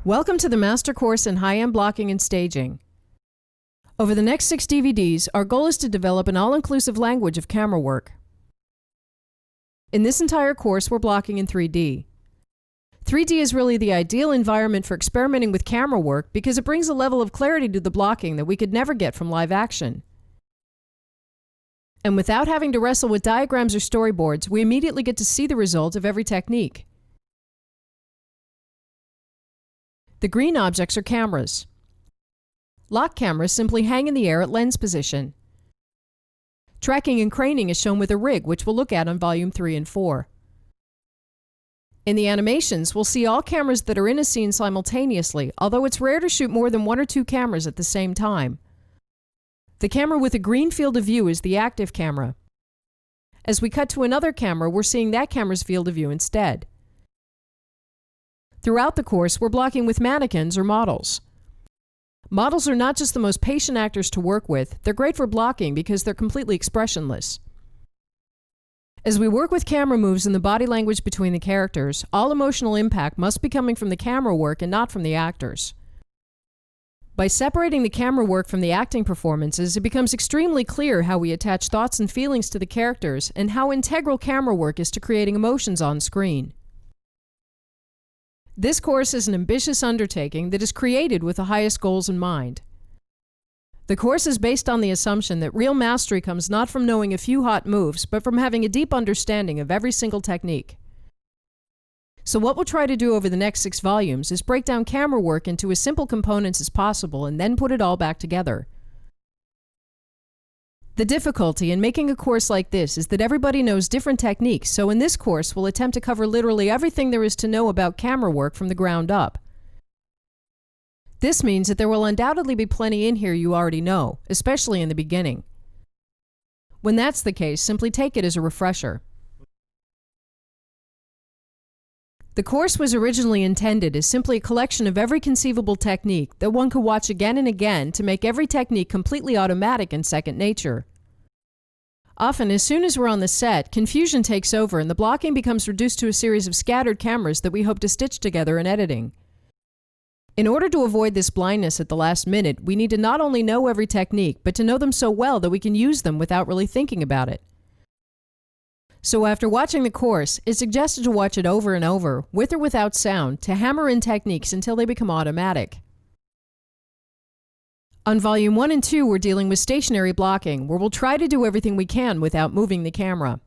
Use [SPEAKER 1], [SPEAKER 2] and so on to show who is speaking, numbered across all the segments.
[SPEAKER 1] Welcome to the Master Course in High-End Blocking and Staging. Over the next 6 DVDs, our goal is to develop an all-inclusive language of camera work. In this entire course, we're blocking in 3D. 3D is really the ideal environment for experimenting with camera work because it brings a level of clarity to the blocking that we could never get from live action. And without having to wrestle with diagrams or storyboards, we immediately get to see the result of every technique. The green objects are cameras. Lock cameras simply hang in the air at lens position. Tracking and craning is shown with a rig, which we'll look at on Volume 3 and 4. In the animations, we'll see all cameras that are in a scene simultaneously, although it's rare to shoot more than 1 or 2 cameras at the same time. The camera with a green field of view is the active camera. As we cut to another camera, we're seeing that camera's field of view instead. Throughout the course, we're blocking with mannequins or models. Models are not just the most patient actors to work with, they're great for blocking because they're completely expressionless. As we work with camera moves and the body language between the characters, all emotional impact must be coming from the camera work and not from the actors. By separating the camera work from the acting performances, it becomes extremely clear how we attach thoughts and feelings to the characters and how integral camera work is to creating emotions on screen. This course is an ambitious undertaking that is created with the highest goals in mind. The course is based on the assumption that real mastery comes not from knowing a few hot moves, but from having a deep understanding of every single technique. So what we'll try to do over the next 6 volumes is break down camera work into as simple components as possible and then put it all back together. The difficulty in making a course like this is that everybody knows different techniques, so in this course we'll attempt to cover literally everything there is to know about camera work from the ground up. This means that there will undoubtedly be plenty in here you already know, especially in the beginning. When that's the case, simply take it as a refresher. The course was originally intended as simply a collection of every conceivable technique that one could watch again and again to make every technique completely automatic and second nature. Often, as soon as we're on the set, confusion takes over and the blocking becomes reduced to a series of scattered cameras that we hope to stitch together in editing. In order to avoid this blindness at the last minute, we need to not only know every technique, but to know them so well that we can use them without really thinking about it. So after watching the course, it's suggested to watch it over and over, with or without sound, to hammer in techniques until they become automatic. On Volume 1 and 2, we're dealing with stationary blocking, where we'll try to do everything we can without moving the camera.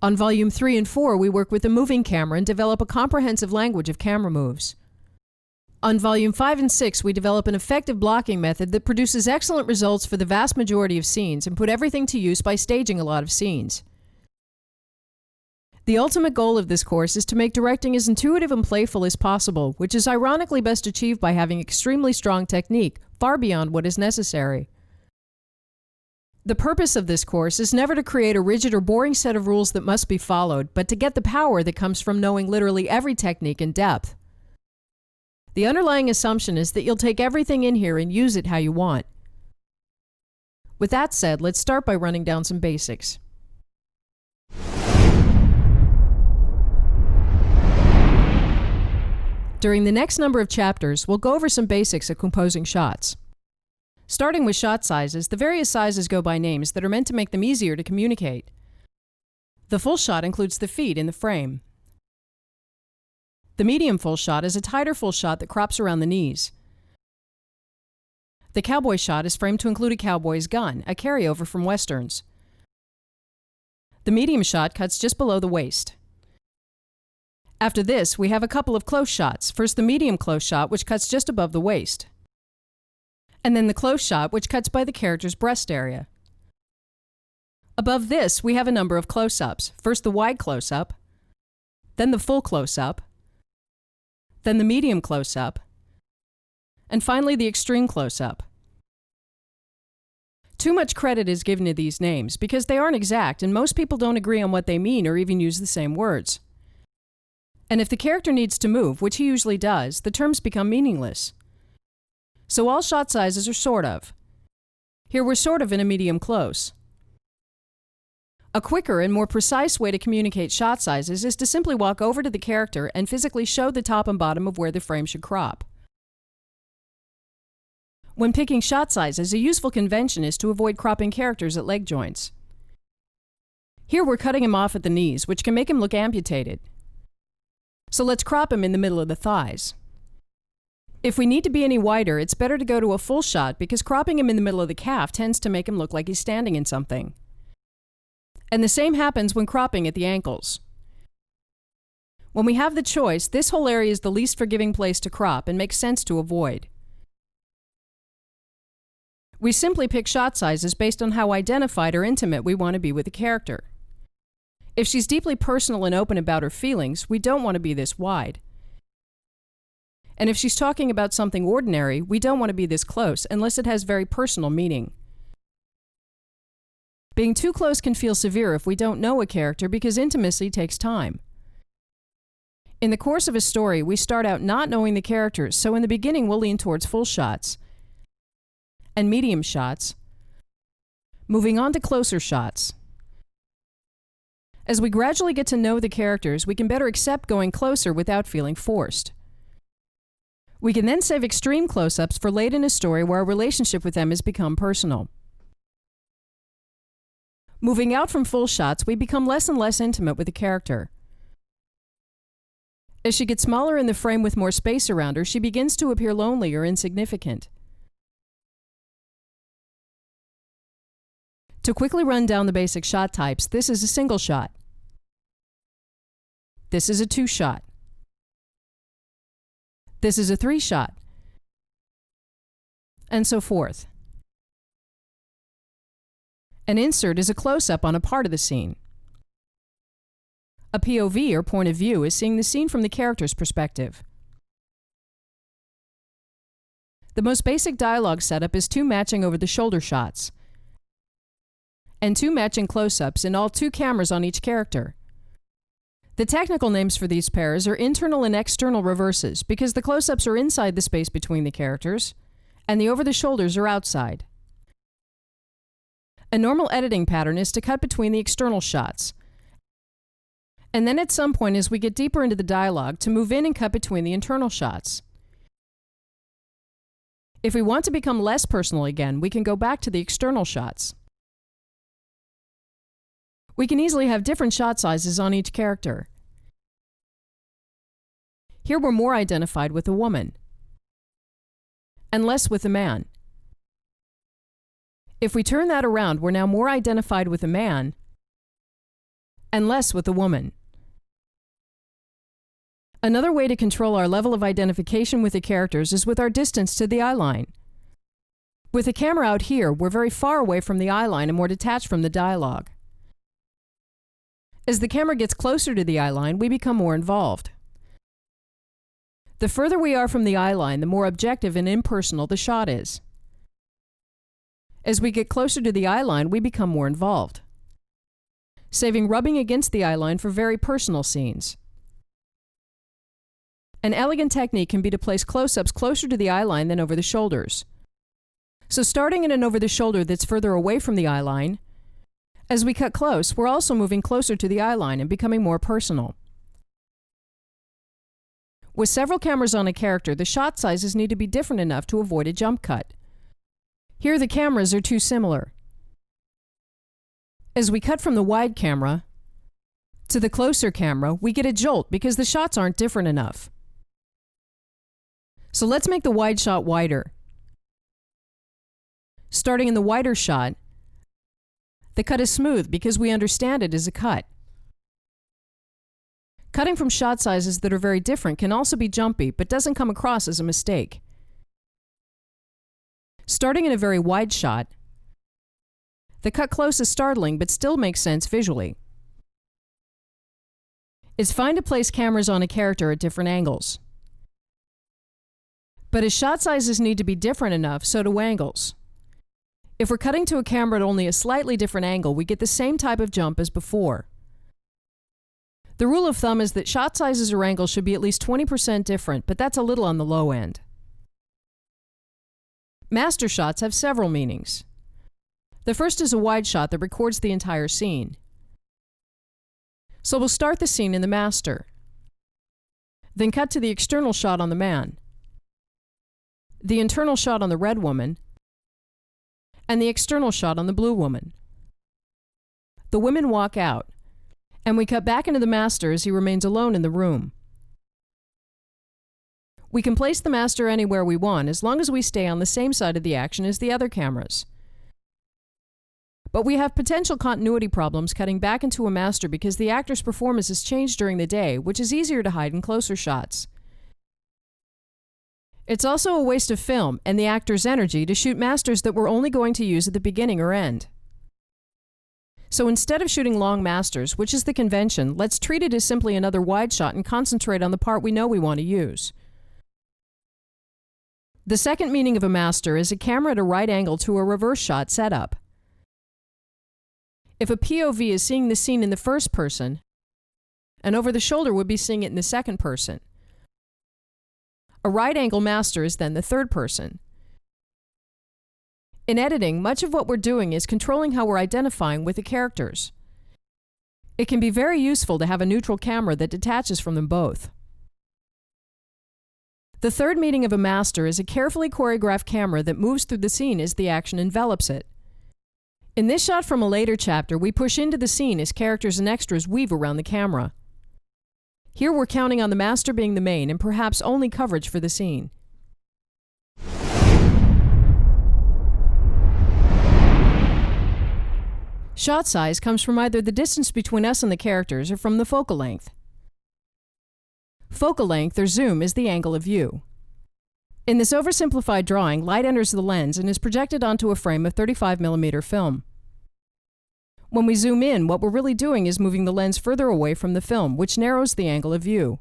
[SPEAKER 1] On Volume 3 and 4, we work with a moving camera and develop a comprehensive language of camera moves. On Volume 5 and 6, we develop an effective blocking method that produces excellent results for the vast majority of scenes and put everything to use by staging a lot of scenes. The ultimate goal of this course is to make directing as intuitive and playful as possible, which is ironically best achieved by having extremely strong technique, far beyond what is necessary. The purpose of this course is never to create a rigid or boring set of rules that must be followed, but to get the power that comes from knowing literally every technique in depth. The underlying assumption is that you'll take everything in here and use it how you want. With that said, let's start by running down some basics. During the next number of chapters, we'll go over some basics of composing shots. Starting with shot sizes, the various sizes go by names that are meant to make them easier to communicate. The full shot includes the feet in the frame. The medium full shot is a tighter full shot that crops around the knees. The cowboy shot is framed to include a cowboy's gun, a carryover from westerns. The medium shot cuts just below the waist. After this, we have a couple of close shots. First, the medium close shot, which cuts just above the waist. And then the close shot, which cuts by the character's breast area. Above this, we have a number of close-ups. First, the wide close-up, then the full close-up, then the medium close-up, and finally the extreme close-up. Too much credit is given to these names because they aren't exact and most people don't agree on what they mean or even use the same words. And if the character needs to move, which he usually does, the terms become meaningless. So all shot sizes are sort of. Here we're sort of in a medium close. A quicker and more precise way to communicate shot sizes is to simply walk over to the character and physically show the top and bottom of where the frame should crop. When picking shot sizes, a useful convention is to avoid cropping characters at leg joints. Here we're cutting him off at the knees, which can make him look amputated. So let's crop him in the middle of the thighs. If we need to be any wider, it's better to go to a full shot because cropping him in the middle of the calf tends to make him look like he's standing in something. And the same happens when cropping at the ankles. When we have the choice, this whole area is the least forgiving place to crop and makes sense to avoid. We simply pick shot sizes based on how identified or intimate we want to be with the character. If she's deeply personal and open about her feelings, we don't want to be this wide. And if she's talking about something ordinary, we don't want to be this close unless it has very personal meaning. Being too close can feel severe if we don't know a character because intimacy takes time. In the course of a story, we start out not knowing the characters, so in the beginning we'll lean towards full shots and medium shots, moving on to closer shots. As we gradually get to know the characters, we can better accept going closer without feeling forced. We can then save extreme close-ups for late in a story where our relationship with them has become personal. Moving out from full shots, we become less and less intimate with the character. As she gets smaller in the frame with more space around her, she begins to appear lonely or insignificant. To quickly run down the basic shot types, this is a single shot. This is a 2-shot. This is a 3-shot. And so forth. An insert is a close-up on a part of the scene. A POV, or point of view, is seeing the scene from the character's perspective. The most basic dialogue setup is 2 matching over-the-shoulder shots, and 2 matching close-ups in all 2 cameras on each character. The technical names for these pairs are internal and external reverses because the close-ups are inside the space between the characters, and the over-the-shoulders are outside. A normal editing pattern is to cut between the external shots, and then at some point as we get deeper into the dialogue to move in and cut between the internal shots. If we want to become less personal again, we can go back to the external shots. We can easily have different shot sizes on each character. Here we're more identified with the woman, and less with the man. If we turn that around, we're now more identified with the man, and less with the woman. Another way to control our level of identification with the characters is with our distance to the eye line. With the camera out here, we're very far away from the eye line and more detached from the dialogue. As the camera gets closer to the eye line, we become more involved. The further we are from the eye line, the more objective and impersonal the shot is. As we get closer to the eye line, we become more involved, saving rubbing against the eye line for very personal scenes. An elegant technique can be to place close-ups closer to the eye line than over the shoulders. So starting in an over the shoulder that's further away from the eye line, as we cut close, we're also moving closer to the eye line and becoming more personal. With several cameras on a character, the shot sizes need to be different enough to avoid a jump cut. Here the cameras are too similar. As we cut from the wide camera to the closer camera, we get a jolt because the shots aren't different enough. So let's make the wide shot wider. Starting in the wider shot, the cut is smooth because we understand it as a cut. Cutting from shot sizes that are very different can also be jumpy, but doesn't come across as a mistake. Starting in a very wide shot, the cut close is startling but still makes sense visually. It's fine to place cameras on a character at different angles. But as shot sizes need to be different enough, so do angles. If we're cutting to a camera at only a slightly different angle, we get the same type of jump as before. The rule of thumb is that shot sizes or angles should be at least 20% different, but that's a little on the low end. Master shots have several meanings. The first is a wide shot that records the entire scene. So we'll start the scene in the master, then cut to the external shot on the man, the internal shot on the red woman, and the external shot on the blue woman. The women walk out, and we cut back into the master as he remains alone in the room. We can place the master anywhere we want as long as we stay on the same side of the action as the other cameras. But we have potential continuity problems cutting back into a master because the actor's performance has changed during the day, which is easier to hide in closer shots. It's also a waste of film and the actor's energy to shoot masters that we're only going to use at the beginning or end. So instead of shooting long masters, which is the convention, let's treat it as simply another wide shot and concentrate on the part we know we want to use. The second meaning of a master is a camera at a right angle to a reverse shot setup. If a POV is seeing the scene in the first person, an over the shoulder would be seeing it in the second person. A right angle master is then the third person. In editing, much of what we're doing is controlling how we're identifying with the characters. It can be very useful to have a neutral camera that detaches from them both. The third meaning of a master is a carefully choreographed camera that moves through the scene as the action envelops it. In this shot from a later chapter, we push into the scene as characters and extras weave around the camera. Here we're counting on the master being the main and perhaps only coverage for the scene. Shot size comes from either the distance between us and the characters or from the focal length. Focal length, or zoom, is the angle of view. In this oversimplified drawing, light enters the lens and is projected onto a frame of 35mm film. When we zoom in, what we're really doing is moving the lens further away from the film, which narrows the angle of view.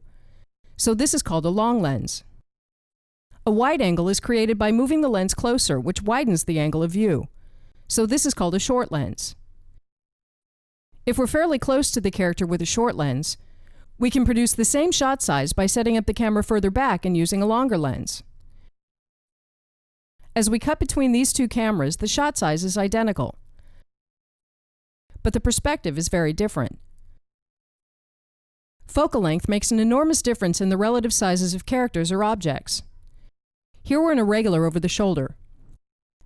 [SPEAKER 1] So this is called a long lens. A wide angle is created by moving the lens closer, which widens the angle of view. So this is called a short lens. If we're fairly close to the character with a short lens, we can produce the same shot size by setting up the camera further back and using a longer lens. As we cut between these two cameras, the shot size is identical, but the perspective is very different. Focal length makes an enormous difference in the relative sizes of characters or objects. Here we're in a regular over the shoulder,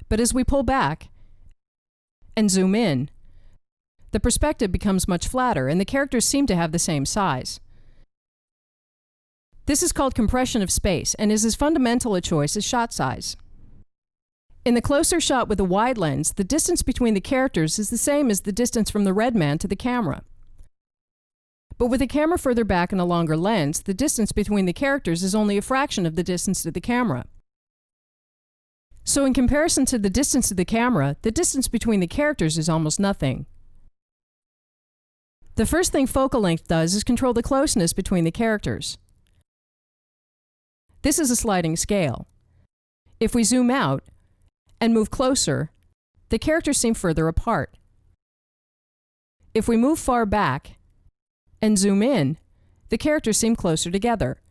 [SPEAKER 1] but as we pull back and zoom in, the perspective becomes much flatter and the characters seem to have the same size. This is called compression of space and is as fundamental a choice as shot size. In the closer shot with a wide lens, the distance between the characters is the same as the distance from the red man to the camera. But with the camera further back and a longer lens, the distance between the characters is only a fraction of the distance to the camera. So in comparison to the distance to the camera, the distance between the characters is almost nothing. The first thing focal length does is control the closeness between the characters. This is a sliding scale. If we zoom out and move closer, the characters seem further apart. If we move far back and zoom in, the characters seem closer together.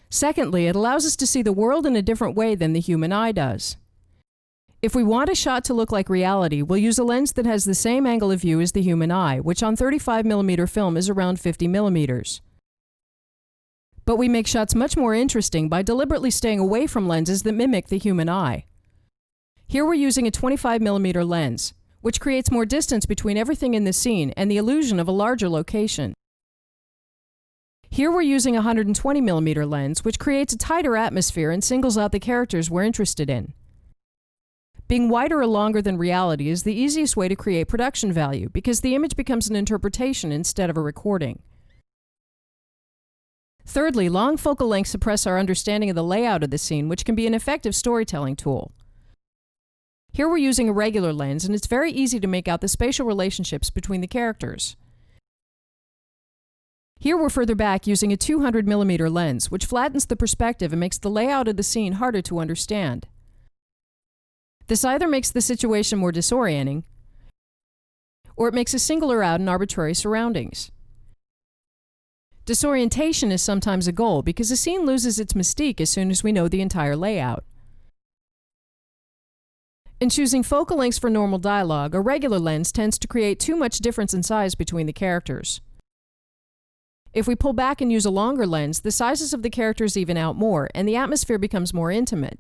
[SPEAKER 1] Secondly, it allows us to see the world in a different way than the human eye does. If we want a shot to look like reality, we'll use a lens that has the same angle of view as the human eye, which on 35mm film is around 50mm. But we make shots much more interesting by deliberately staying away from lenses that mimic the human eye. Here we're using a 25mm lens, which creates more distance between everything in the scene and the illusion of a larger location. Here we're using a 120mm lens, which creates a tighter atmosphere and singles out the characters we're interested in. Being wider or longer than reality is the easiest way to create production value because the image becomes an interpretation instead of a recording. Thirdly, long focal lengths suppress our understanding of the layout of the scene, which can be an effective storytelling tool. Here we're using a regular lens, and it's very easy to make out the spatial relationships between the characters. Here we're further back using a 200mm lens, which flattens the perspective and makes the layout of the scene harder to understand. This either makes the situation more disorienting, or it makes us single out in arbitrary surroundings. Disorientation is sometimes a goal because a scene loses its mystique as soon as we know the entire layout. In choosing focal lengths for normal dialogue, a regular lens tends to create too much difference in size between the characters. If we pull back and use a longer lens, the sizes of the characters even out more, and the atmosphere becomes more intimate.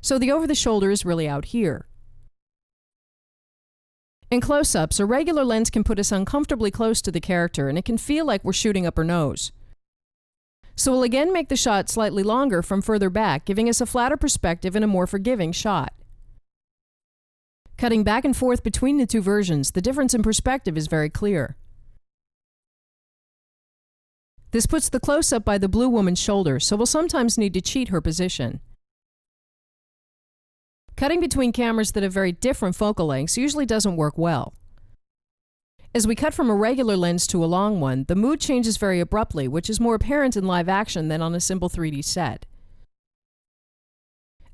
[SPEAKER 1] So the over-the-shoulder is really out here. In close-ups, a regular lens can put us uncomfortably close to the character, and it can feel like we're shooting up her nose. So we'll again make the shot slightly longer from further back, giving us a flatter perspective and a more forgiving shot. Cutting back and forth between the two versions, the difference in perspective is very clear. This puts the close-up by the blue woman's shoulder, so we'll sometimes need to cheat her position. Cutting between cameras that have very different focal lengths usually doesn't work well. As we cut from a regular lens to a long one, the mood changes very abruptly, which is more apparent in live action than on a simple 3D set.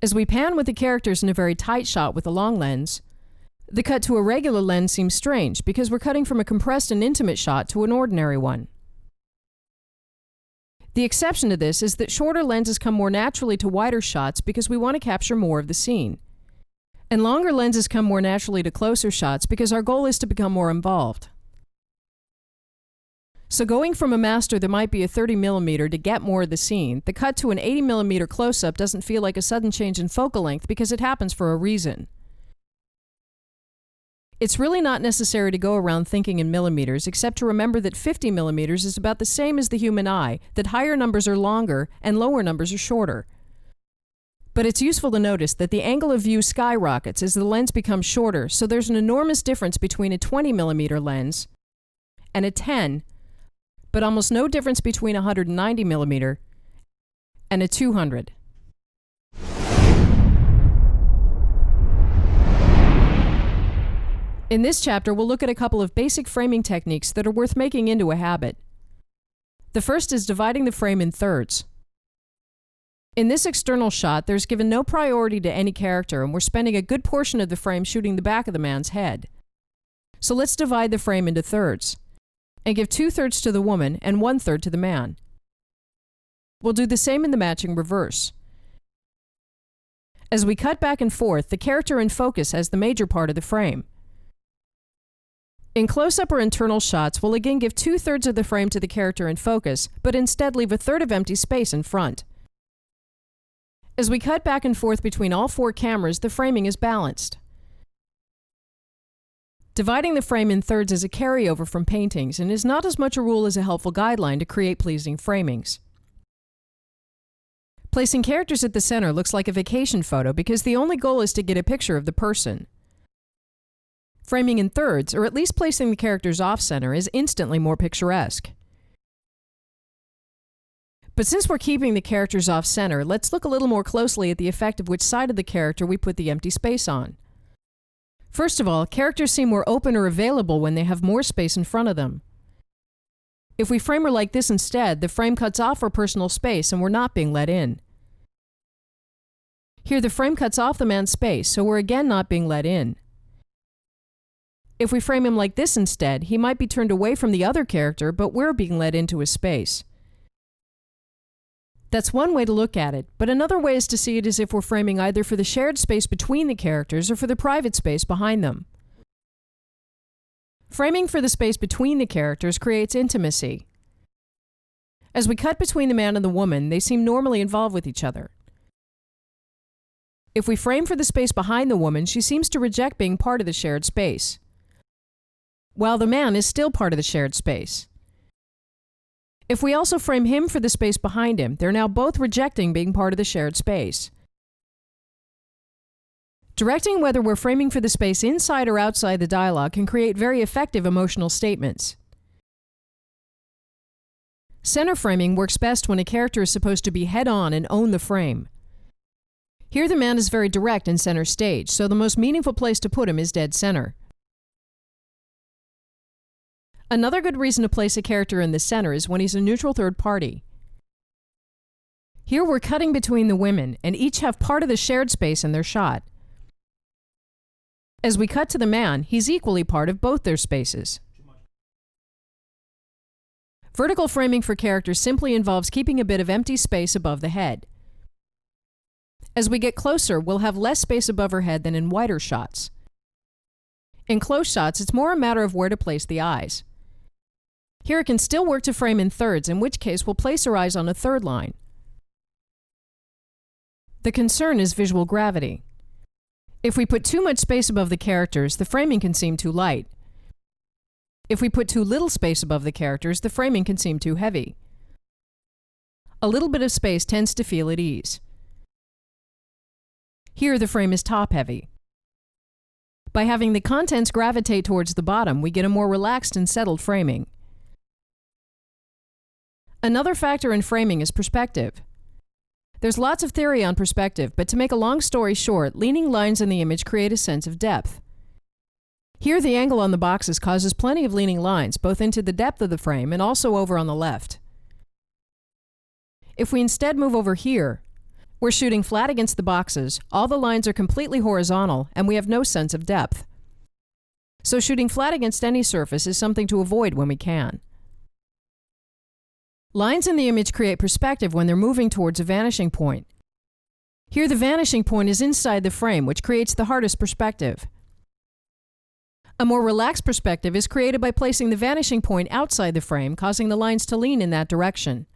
[SPEAKER 1] As we pan with the characters in a very tight shot with a long lens, the cut to a regular lens seems strange because we're cutting from a compressed and intimate shot to an ordinary one. The exception to this is that shorter lenses come more naturally to wider shots because we want to capture more of the scene. And longer lenses come more naturally to closer shots because our goal is to become more involved. So going from a master that might be a 30mm to get more of the scene, the cut to an 80mm close-up doesn't feel like a sudden change in focal length because it happens for a reason. It's really not necessary to go around thinking in millimeters, except to remember that 50mm is about the same as the human eye, that higher numbers are longer and lower numbers are shorter. But it's useful to notice that the angle of view skyrockets as the lens becomes shorter, so there's an enormous difference between a 20mm lens and a 10, but almost no difference between a 190mm and a 200. In this chapter, we'll look at a couple of basic framing techniques that are worth making into a habit. The first is dividing the frame in thirds. In this external shot, there's given no priority to any character, and we're spending a good portion of the frame shooting the back of the man's head. So let's divide the frame into thirds, and give 2/3 to the woman and 1/3 to the man. We'll do the same in the matching reverse. As we cut back and forth, the character in focus has the major part of the frame. In close-up or internal shots, we'll again give 2/3 of the frame to the character in focus, but instead leave 1/3 of empty space in front. As we cut back and forth between all four cameras, the framing is balanced. Dividing the frame in thirds is a carryover from paintings and is not as much a rule as a helpful guideline to create pleasing framings. Placing characters at the center looks like a vacation photo because the only goal is to get a picture of the person. Framing in thirds, or at least placing the characters off-center, is instantly more picturesque. But since we're keeping the characters off-center, let's look a little more closely at the effect of which side of the character we put the empty space on. First of all, characters seem more open or available when they have more space in front of them. If we frame her like this instead, the frame cuts off our personal space and we're not being let in. Here the frame cuts off the man's space, so we're again not being let in. If we frame him like this instead, he might be turned away from the other character, but we're being let into his space. That's one way to look at it, but another way is to see it as if we're framing either for the shared space between the characters or for the private space behind them. Framing for the space between the characters creates intimacy. As we cut between the man and the woman, they seem normally involved with each other. If we frame for the space behind the woman, she seems to reject being part of the shared space, while the man is still part of the shared space. If we also frame him for the space behind him, they're now both rejecting being part of the shared space. Directing whether we're framing for the space inside or outside the dialogue can create very effective emotional statements. Center framing works best when a character is supposed to be head-on and own the frame. Here the man is very direct in center stage, so the most meaningful place to put him is dead center. Another good reason to place a character in the center is when he's a neutral third party. Here we're cutting between the women, and each have part of the shared space in their shot. As we cut to the man, he's equally part of both their spaces. Vertical framing for characters simply involves keeping a bit of empty space above the head. As we get closer, we'll have less space above her head than in wider shots. In close shots, it's more a matter of where to place the eyes. Here it can still work to frame in thirds, in which case we'll place her eyes on a third line. The concern is visual gravity. If we put too much space above the characters, the framing can seem too light. If we put too little space above the characters, the framing can seem too heavy. A little bit of space tends to feel at ease. Here the frame is top-heavy. By having the contents gravitate towards the bottom, we get a more relaxed and settled framing. Another factor in framing is perspective. There's lots of theory on perspective, but to make a long story short, leaning lines in the image create a sense of depth. Here the angle on the boxes causes plenty of leaning lines, both into the depth of the frame and also over on the left. If we instead move over here, we're shooting flat against the boxes, all the lines are completely horizontal, and we have no sense of depth. So shooting flat against any surface is something to avoid when we can. Lines in the image create perspective when they're moving towards a vanishing point. Here the vanishing point is inside the frame, which creates the hardest perspective. A more relaxed perspective is created by placing the vanishing point outside the frame, causing the lines to lean in that direction.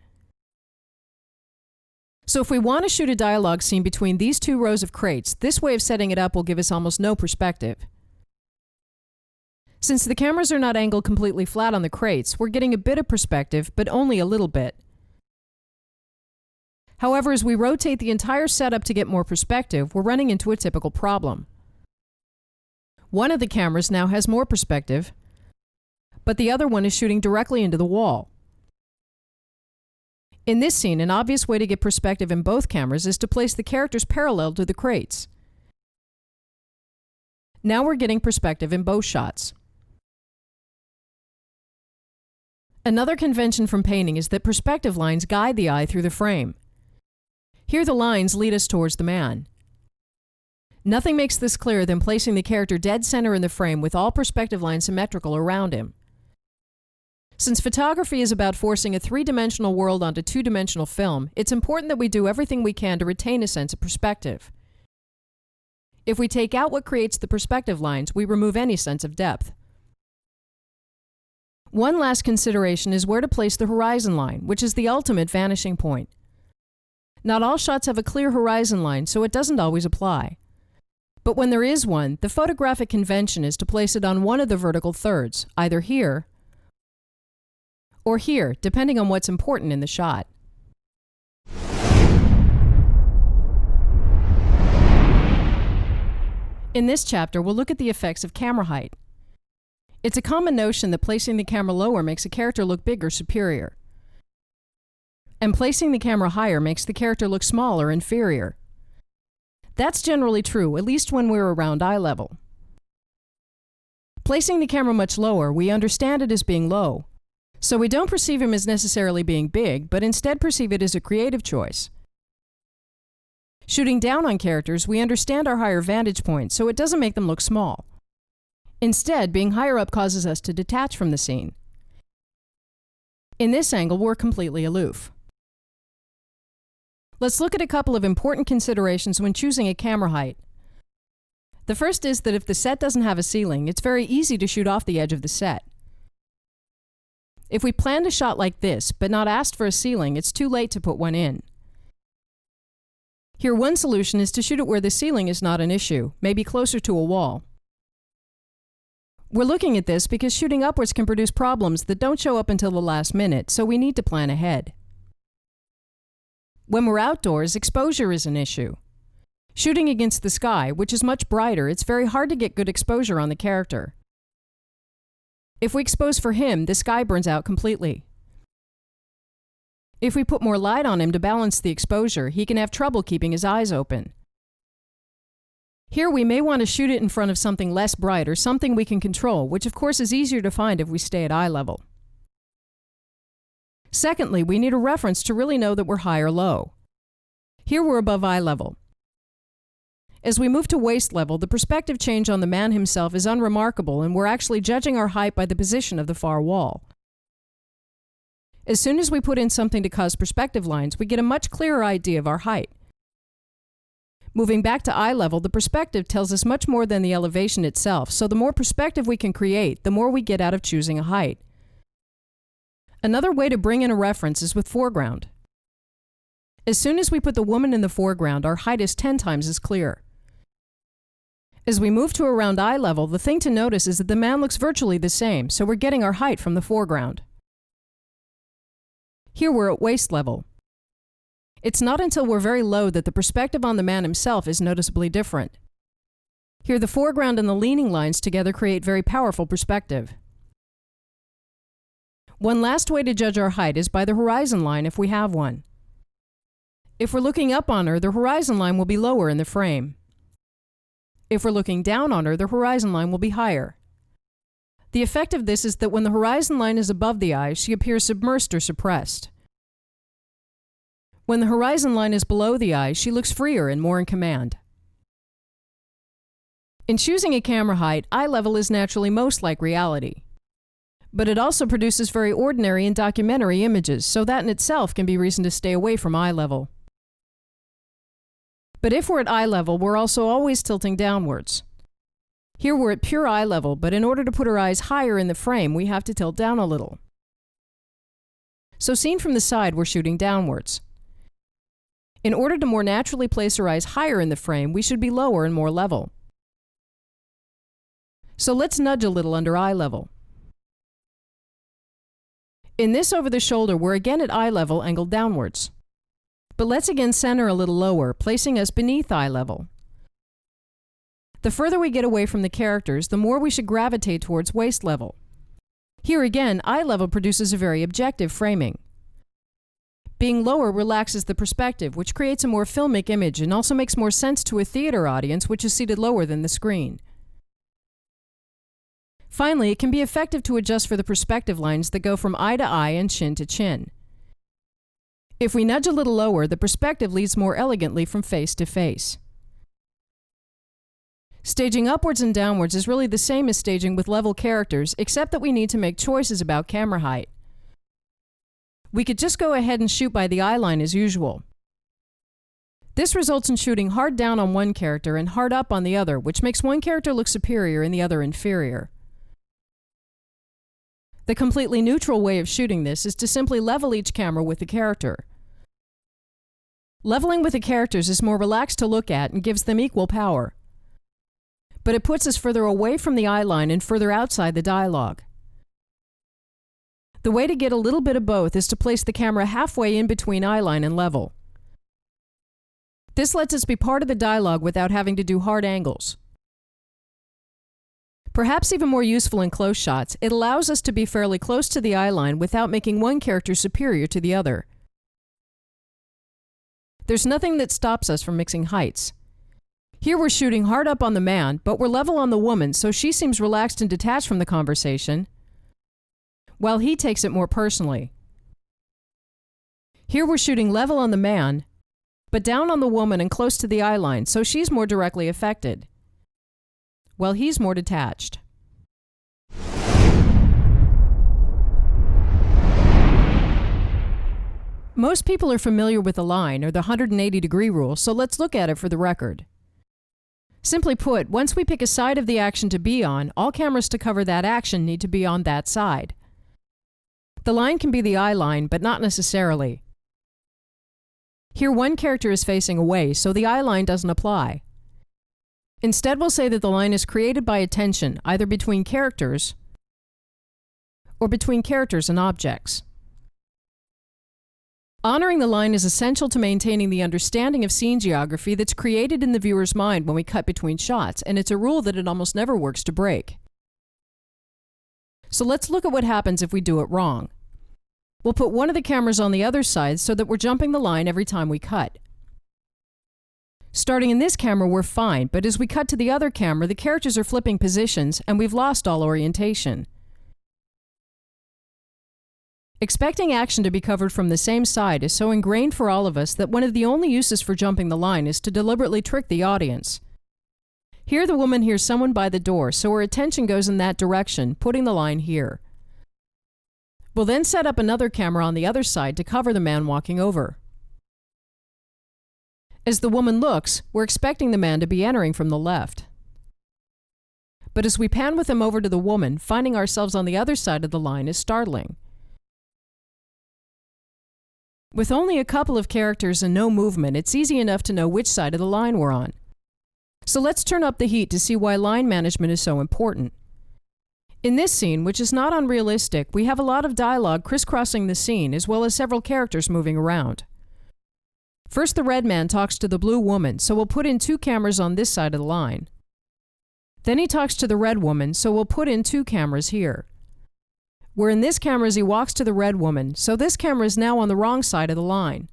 [SPEAKER 1] So if we want to shoot a dialogue scene between these two rows of crates, this way of setting it up will give us almost no perspective. Since the cameras are not angled completely flat on the crates, we're getting a bit of perspective, but only a little bit. However, as we rotate the entire setup to get more perspective, we're running into a typical problem. One of the cameras now has more perspective, but the other one is shooting directly into the wall. In this scene, an obvious way to get perspective in both cameras is to place the characters parallel to the crates. Now we're getting perspective in both shots. Another convention from painting is that perspective lines guide the eye through the frame. Here the lines lead us towards the man. Nothing makes this clearer than placing the character dead center in the frame with all perspective lines symmetrical around him. Since photography is about forcing a three-dimensional world onto two-dimensional film, it's important that we do everything we can to retain a sense of perspective. If we take out what creates the perspective lines, we remove any sense of depth. One last consideration is where to place the horizon line, which is the ultimate vanishing point. Not all shots have a clear horizon line, so it doesn't always apply. But when there is one, the photographic convention is to place it on one of the vertical thirds, either here or here, depending on what's important in the shot. In this chapter, we'll look at the effects of camera height. It's a common notion that placing the camera lower makes a character look big or superior, and placing the camera higher makes the character look small or inferior. That's generally true, at least when we're around eye level. Placing the camera much lower, we understand it as being low, so we don't perceive him as necessarily being big, but instead perceive it as a creative choice. Shooting down on characters, we understand our higher vantage point, so it doesn't make them look small. Instead, being higher up causes us to detach from the scene. In this angle, we're completely aloof. Let's look at a couple of important considerations when choosing a camera height. The first is that if the set doesn't have a ceiling, it's very easy to shoot off the edge of the set. If we planned a shot like this, but not asked for a ceiling, it's too late to put one in. Here, one solution is to shoot it where the ceiling is not an issue, maybe closer to a wall. We're looking at this because shooting upwards can produce problems that don't show up until the last minute, so we need to plan ahead. When we're outdoors, exposure is an issue. Shooting against the sky, which is much brighter, it's very hard to get good exposure on the character. If we expose for him, the sky burns out completely. If we put more light on him to balance the exposure, he can have trouble keeping his eyes open. Here we may want to shoot it in front of something less bright or something we can control, which of course is easier to find if we stay at eye level. Secondly, we need a reference to really know that we're high or low. Here we're above eye level. As we move to waist level, the perspective change on the man himself is unremarkable, and we're actually judging our height by the position of the far wall. As soon as we put in something to cause perspective lines, we get a much clearer idea of our height. Moving back to eye level, the perspective tells us much more than the elevation itself, so the more perspective we can create, the more we get out of choosing a height. Another way to bring in a reference is with foreground. As soon as we put the woman in the foreground, our height is 10 times as clear. As we move to around eye level, the thing to notice is that the man looks virtually the same, so we're getting our height from the foreground. Here we're at waist level. It's not until we're very low that the perspective on the man himself is noticeably different. Here the foreground and the leaning lines together create very powerful perspective. One last way to judge our height is by the horizon line if we have one. If we're looking up on her, the horizon line will be lower in the frame. If we're looking down on her, the horizon line will be higher. The effect of this is that when the horizon line is above the eye, she appears submersed or suppressed. When the horizon line is below the eye, she looks freer and more in command. In choosing a camera height, eye level is naturally most like reality. But it also produces very ordinary and documentary images, so that in itself can be reason to stay away from eye level. But if we're at eye level, we're also always tilting downwards. Here we're at pure eye level, but in order to put our eyes higher in the frame, we have to tilt down a little. So seen from the side, we're shooting downwards. In order to more naturally place our eyes higher in the frame, we should be lower and more level. So let's nudge a little under eye level. In this over the shoulder, we're again at eye level angled downwards. But let's again center a little lower, placing us beneath eye level. The further we get away from the characters, the more we should gravitate towards waist level. Here again, eye level produces a very objective framing. Being lower relaxes the perspective, which creates a more filmic image and also makes more sense to a theater audience which is seated lower than the screen. Finally, it can be effective to adjust for the perspective lines that go from eye to eye and chin to chin. If we nudge a little lower, the perspective leads more elegantly from face to face. Staging upwards and downwards is really the same as staging with level characters, except that we need to make choices about camera height. We could just go ahead and shoot by the eye line as usual. This results in shooting hard down on one character and hard up on the other, which makes one character look superior and the other inferior. The completely neutral way of shooting this is to simply level each camera with the character. Leveling with the characters is more relaxed to look at and gives them equal power. But it puts us further away from the eye line and further outside the dialogue. The way to get a little bit of both is to place the camera halfway in between eye line and level. This lets us be part of the dialogue without having to do hard angles. Perhaps even more useful in close shots, it allows us to be fairly close to the eye line without making one character superior to the other. There's nothing that stops us from mixing heights. Here we're shooting hard up on the man, but we're level on the woman, so she seems relaxed and detached from the conversation, while he takes it more personally. Here we're shooting level on the man, but down on the woman and close to the eye line, so she's more directly affected, while he's more detached. Most people are familiar with the line, or the 180-degree rule, so let's look at it for the record. Simply put, once we pick a side of the action to be on, all cameras to cover that action need to be on that side. The line can be the eye line, but not necessarily. Here one character is facing away, so the eye line doesn't apply. Instead, we'll say that the line is created by attention, either between characters or between characters and objects. Honoring the line is essential to maintaining the understanding of scene geography that's created in the viewer's mind when we cut between shots, and it's a rule that it almost never works to break. So let's look at what happens if we do it wrong. We'll put one of the cameras on the other side so that we're jumping the line every time we cut. Starting in this camera, we're fine, but as we cut to the other camera, the characters are flipping positions and we've lost all orientation. Expecting action to be covered from the same side is so ingrained for all of us that one of the only uses for jumping the line is to deliberately trick the audience. Here the woman hears someone by the door, so her attention goes in that direction, putting the line here. We'll then set up another camera on the other side to cover the man walking over. As the woman looks, we're expecting the man to be entering from the left. But as we pan with him over to the woman, finding ourselves on the other side of the line is startling. With only a couple of characters and no movement, it's easy enough to know which side of the line we're on. So let's turn up the heat to see why line management is so important. In this scene, which is not unrealistic, we have a lot of dialogue crisscrossing the scene as well as several characters moving around. First, the red man talks to the blue woman, so we'll put in 2 cameras on this side of the line. Then he talks to the red woman, so we'll put in 2 cameras here. Where in this camera as he walks to the red woman, so this camera is now on the wrong side of the line.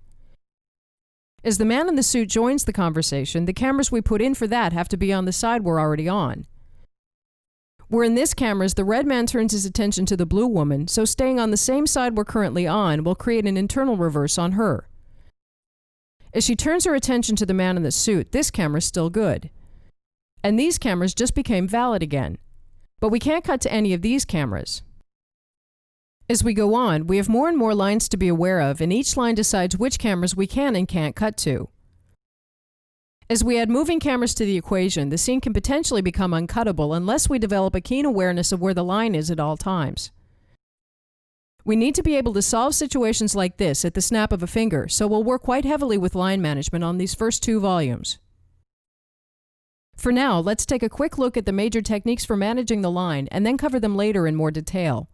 [SPEAKER 1] As the man in the suit joins the conversation, the cameras we put in for that have to be on the side we're already on. Where in this camera, as the red man turns his attention to the blue woman, so staying on the same side we're currently on will create an internal reverse on her. As she turns her attention to the man in the suit, this camera's still good. And these cameras just became valid again. But we can't cut to any of these cameras. As we go on, we have more and more lines to be aware of, and each line decides which cameras we can and can't cut to. As we add moving cameras to the equation, the scene can potentially become uncuttable unless we develop a keen awareness of where the line is at all times. We need to be able to solve situations like this at the snap of a finger, so we'll work quite heavily with line management on these first 2 volumes. For now, let's take a quick look at the major techniques for managing the line and then cover them later in more detail.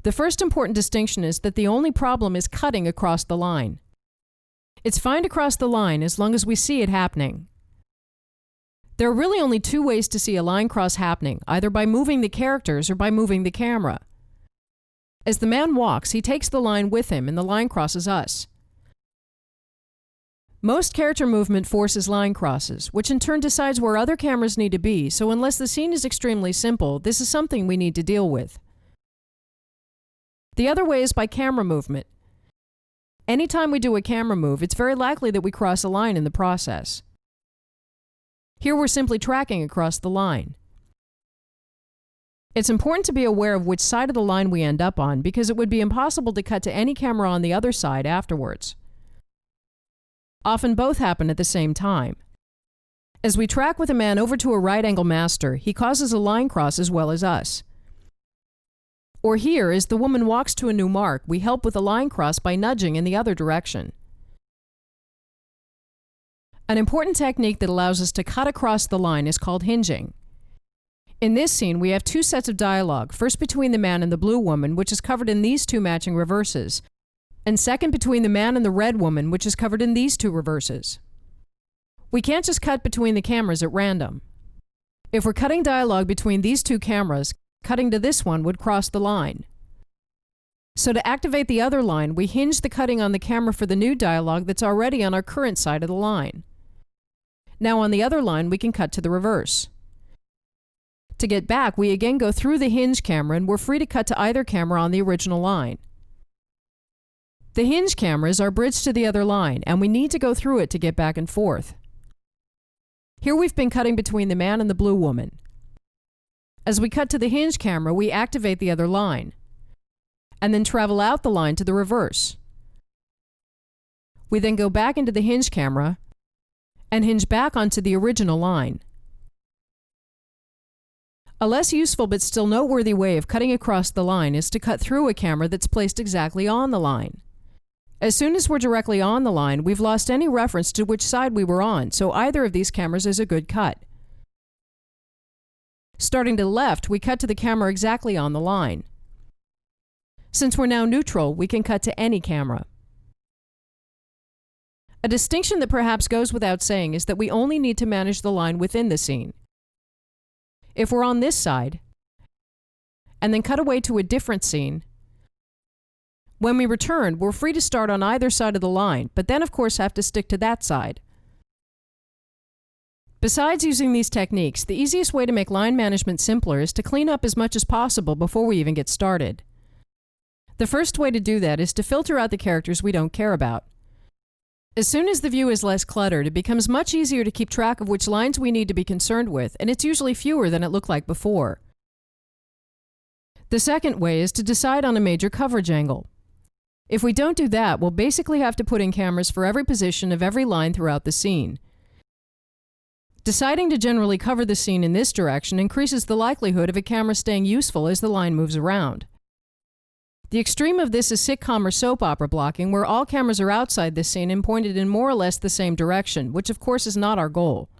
[SPEAKER 1] The first important distinction is that the only problem is cutting across the line. It's fine to cross the line as long as we see it happening. There are really only 2 ways to see a line cross happening, either by moving the characters or by moving the camera. As the man walks, he takes the line with him and the line crosses us. Most character movement forces line crosses, which in turn decides where other cameras need to be, so unless the scene is extremely simple, this is something we need to deal with. The other way is by camera movement. Anytime we do a camera move, it's very likely that we cross a line in the process. Here we're simply tracking across the line. It's important to be aware of which side of the line we end up on because it would be impossible to cut to any camera on the other side afterwards. Often both happen at the same time. As we track with a man over to a right-angle master, he causes a line cross as well as us. Or here, as the woman walks to a new mark, we help with a line cross by nudging in the other direction. An important technique that allows us to cut across the line is called hinging. In this scene, we have 2 sets of dialogue, first between the man and the blue woman, which is covered in these 2 matching reverses, and second between the man and the red woman, which is covered in these 2 reverses. We can't just cut between the cameras at random. If we're cutting dialogue between these 2 cameras, cutting to this one would cross the line. So to activate the other line, we hinge the cutting on the camera for the new dialogue that's already on our current side of the line. Now on the other line, we can cut to the reverse. To get back, we again go through the hinge camera and we're free to cut to either camera on the original line. The hinge camera is our bridge to the other line, and we need to go through it to get back and forth. Here we've been cutting between the man and the blue woman. As we cut to the hinge camera, we activate the other line, and then travel out the line to the reverse. We then go back into the hinge camera and hinge back onto the original line. A less useful but still noteworthy way of cutting across the line is to cut through a camera that's placed exactly on the line. As soon as we're directly on the line, we've lost any reference to which side we were on, so either of these cameras is a good cut. Starting to the left, we cut to the camera exactly on the line. Since we're now neutral, we can cut to any camera. A distinction that perhaps goes without saying is that we only need to manage the line within the scene. If we're on this side, and then cut away to a different scene, when we return, we're free to start on either side of the line, but then of course have to stick to that side. Besides using these techniques, the easiest way to make line management simpler is to clean up as much as possible before we even get started. The first way to do that is to filter out the characters we don't care about. As soon as the view is less cluttered, it becomes much easier to keep track of which lines we need to be concerned with, and it's usually fewer than it looked like before. The second way is to decide on a major coverage angle. If we don't do that, we'll basically have to put in cameras for every position of every line throughout the scene. Deciding to generally cover the scene in this direction increases the likelihood of a camera staying useful as the line moves around. The extreme of this is sitcom or soap opera blocking, where all cameras are outside the scene and pointed in more or less the same direction, which of course is not our goal.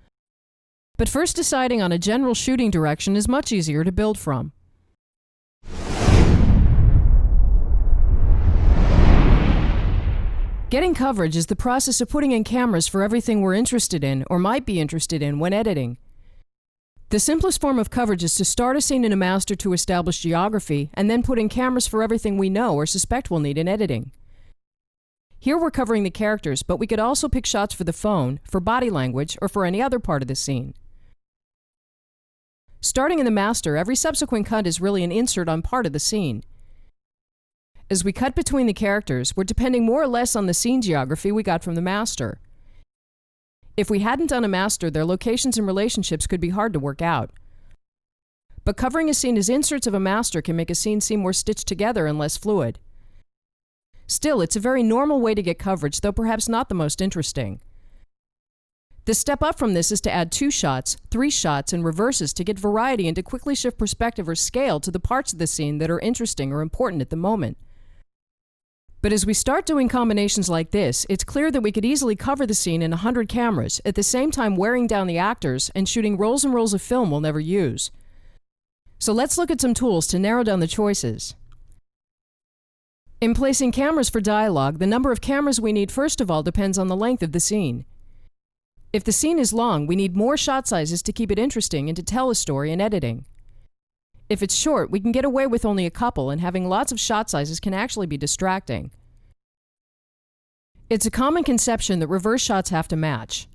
[SPEAKER 1] But first deciding on a general shooting direction is much easier to build from. Getting coverage is the process of putting in cameras for everything we're interested in or might be interested in when editing. The simplest form of coverage is to start a scene in a master to establish geography and then put in cameras for everything we know or suspect we'll need in editing. Here we're covering the characters, but we could also pick shots for the phone, for body language, or for any other part of the scene. Starting in the master, every subsequent cut is really an insert on part of the scene. As we cut between the characters, we're depending more or less on the scene geography we got from the master. If we hadn't done a master, their locations and relationships could be hard to work out. But covering a scene as inserts of a master can make a scene seem more stitched together and less fluid. Still, it's a very normal way to get coverage, though perhaps not the most interesting. The step up from this is to add 2 shots, 3 shots, and reverses to get variety and to quickly shift perspective or scale to the parts of the scene that are interesting or important at the moment. But as we start doing combinations like this, it's clear that we could easily cover the scene in 100 cameras, at the same time wearing down the actors and shooting rolls and rolls of film we'll never use. So let's look at some tools to narrow down the choices. In placing cameras for dialogue, the number of cameras we need first of all depends on the length of the scene. If the scene is long, we need more shot sizes to keep it interesting and to tell a story in editing. If it's short, we can get away with only a couple, and having lots of shot sizes can actually be distracting. It's a common conception that reverse shots have to match.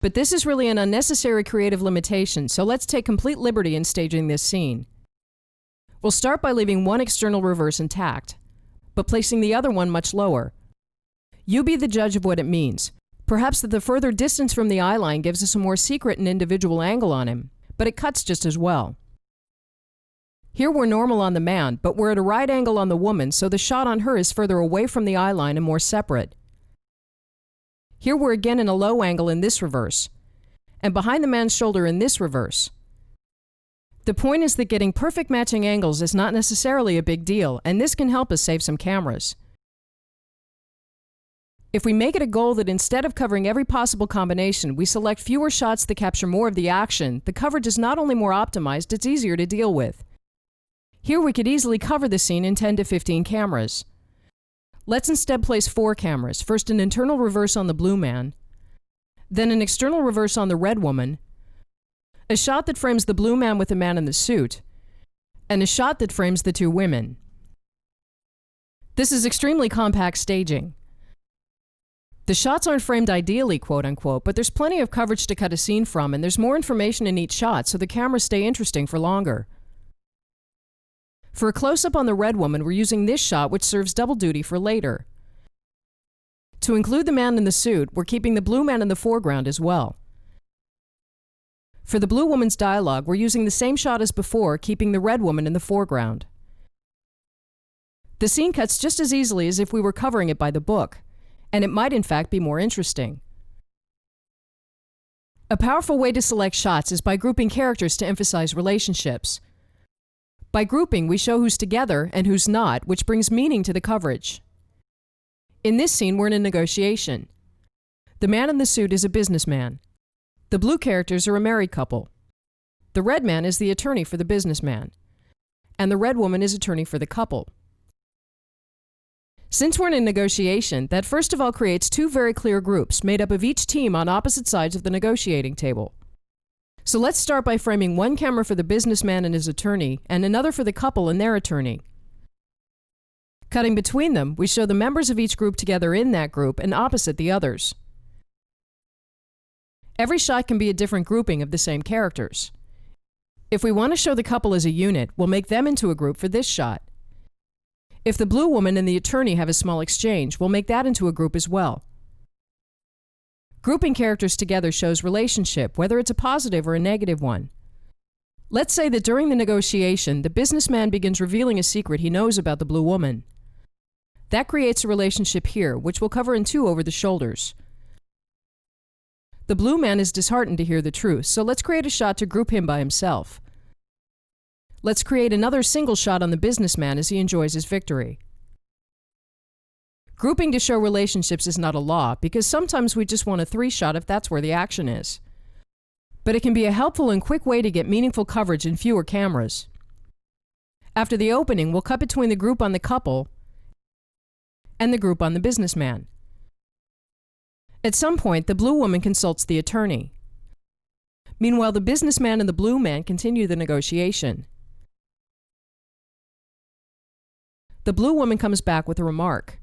[SPEAKER 1] But this is really an unnecessary creative limitation, so let's take complete liberty in staging this scene. We'll start by leaving one external reverse intact, but placing the other one much lower. You be the judge of what it means. Perhaps that the further distance from the eyeline gives us a more secret and individual angle on him, but it cuts just as well. Here we're normal on the man, but we're at a right angle on the woman, so the shot on her is further away from the eyeline and more separate. Here we're again in a low angle in this reverse, and behind the man's shoulder in this reverse. The point is that getting perfect matching angles is not necessarily a big deal, and this can help us save some cameras. If we make it a goal that instead of covering every possible combination, we select fewer shots that capture more of the action, the coverage is not only more optimized, it's easier to deal with. Here we could easily cover the scene in 10 to 15 cameras. Let's instead place 4 cameras, first an internal reverse on the blue man, then an external reverse on the red woman, a shot that frames the blue man with the man in the suit, and a shot that frames the 2 women. This is extremely compact staging. The shots aren't framed ideally, quote-unquote, but there's plenty of coverage to cut a scene from, and there's more information in each shot, so the cameras stay interesting for longer. For a close-up on the red woman, we're using this shot, which serves double duty for later. To include the man in the suit, we're keeping the blue man in the foreground as well. For the blue woman's dialogue, we're using the same shot as before, keeping the red woman in the foreground. The scene cuts just as easily as if we were covering it by the book, and it might in fact be more interesting. A powerful way to select shots is by grouping characters to emphasize relationships. By grouping, we show who's together and who's not, which brings meaning to the coverage. In this scene, we're in a negotiation. The man in the suit is a businessman. The blue characters are a married couple. The red man is the attorney for the businessman, and the red woman is attorney for the couple. Since we're in a negotiation, that first of all creates 2 very clear groups made up of each team on opposite sides of the negotiating table. So let's start by framing one camera for the businessman and his attorney, and another for the couple and their attorney. Cutting between them, we show the members of each group together in that group and opposite the others. Every shot can be a different grouping of the same characters. If we want to show the couple as a unit, we'll make them into a group for this shot. If the blue woman and the attorney have a small exchange, we'll make that into a group as well. Grouping characters together shows relationship, whether it's a positive or a negative one. Let's say that during the negotiation, the businessman begins revealing a secret he knows about the blue woman. That creates a relationship here, which we'll cover in 2 over the shoulders. The blue man is disheartened to hear the truth, so let's create a shot to group him by himself. Let's create another single shot on the businessman as he enjoys his victory. Grouping to show relationships is not a law, because sometimes we just want a 3-shot if that's where the action is. But it can be a helpful and quick way to get meaningful coverage in fewer cameras. After the opening, we'll cut between the group on the couple and the group on the businessman. At some point, the blue woman consults the attorney. Meanwhile, the businessman and the blue man continue the negotiation. The blue woman comes back with a remark.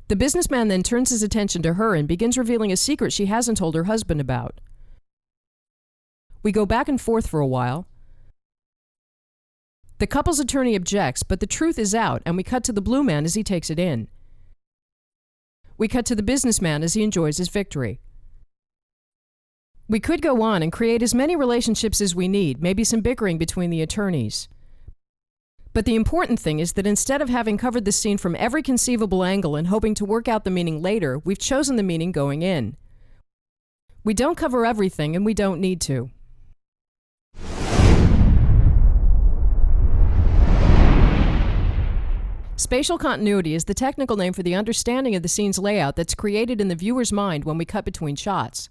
[SPEAKER 1] The businessman then turns his attention to her and begins revealing a secret she hasn't told her husband about. We go back and forth for a while. The couple's attorney objects, but the truth is out, and we cut to the blue man as he takes it in. We cut to the businessman as he enjoys his victory. We could go on and create as many relationships as we need, maybe some bickering between the attorneys. But the important thing is that instead of having covered the scene from every conceivable angle and hoping to work out the meaning later, we've chosen the meaning going in. We don't cover everything, and we don't need to. Spatial continuity is the technical name for the understanding of the scene's layout that's created in the viewer's mind when we cut between shots.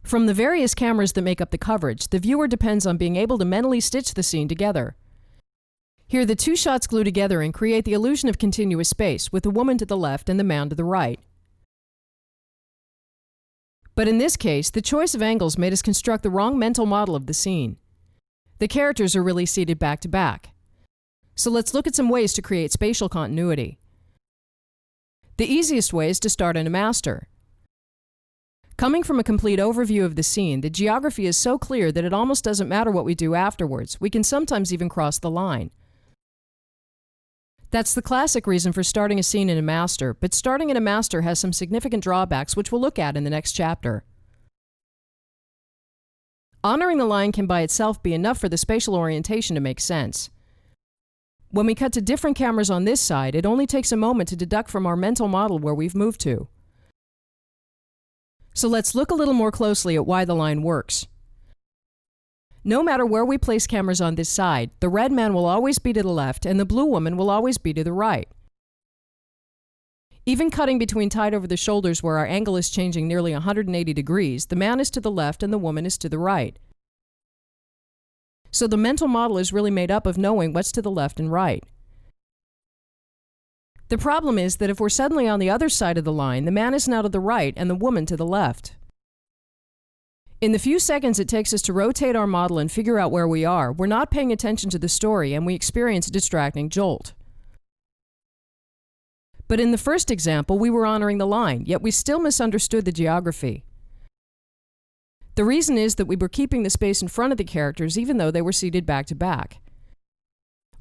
[SPEAKER 1] From the various cameras that make up the coverage, the viewer depends on being able to mentally stitch the scene together. Here, the 2 shots glue together and create the illusion of continuous space, with the woman to the left and the man to the right. But in this case, the choice of angles made us construct the wrong mental model of the scene. The characters are really seated back to back. So let's look at some ways to create spatial continuity. The easiest way is to start in a master. Coming from a complete overview of the scene, the geography is so clear that it almost doesn't matter what we do afterwards. We can sometimes even cross the line. That's the classic reason for starting a scene in a master, but starting in a master has some significant drawbacks, which we'll look at in the next chapter. Honoring the line can by itself be enough for the spatial orientation to make sense. When we cut to different cameras on this side, it only takes a moment to deduct from our mental model where we've moved to. So let's look a little more closely at why the line works. No matter where we place cameras on this side, the red man will always be to the left and the blue woman will always be to the right. Even cutting between tied over the shoulders where our angle is changing nearly 180 degrees, the man is to the left and the woman is to the right. So the mental model is really made up of knowing what's to the left and right. The problem is that if we're suddenly on the other side of the line, the man is now to the right and the woman to the left. In the few seconds it takes us to rotate our model and figure out where we are, we're not paying attention to the story and we experience a distracting jolt. But in the first example, we were honoring the line, yet we still misunderstood the geography. The reason is that we were keeping the space in front of the characters even though they were seated back to back.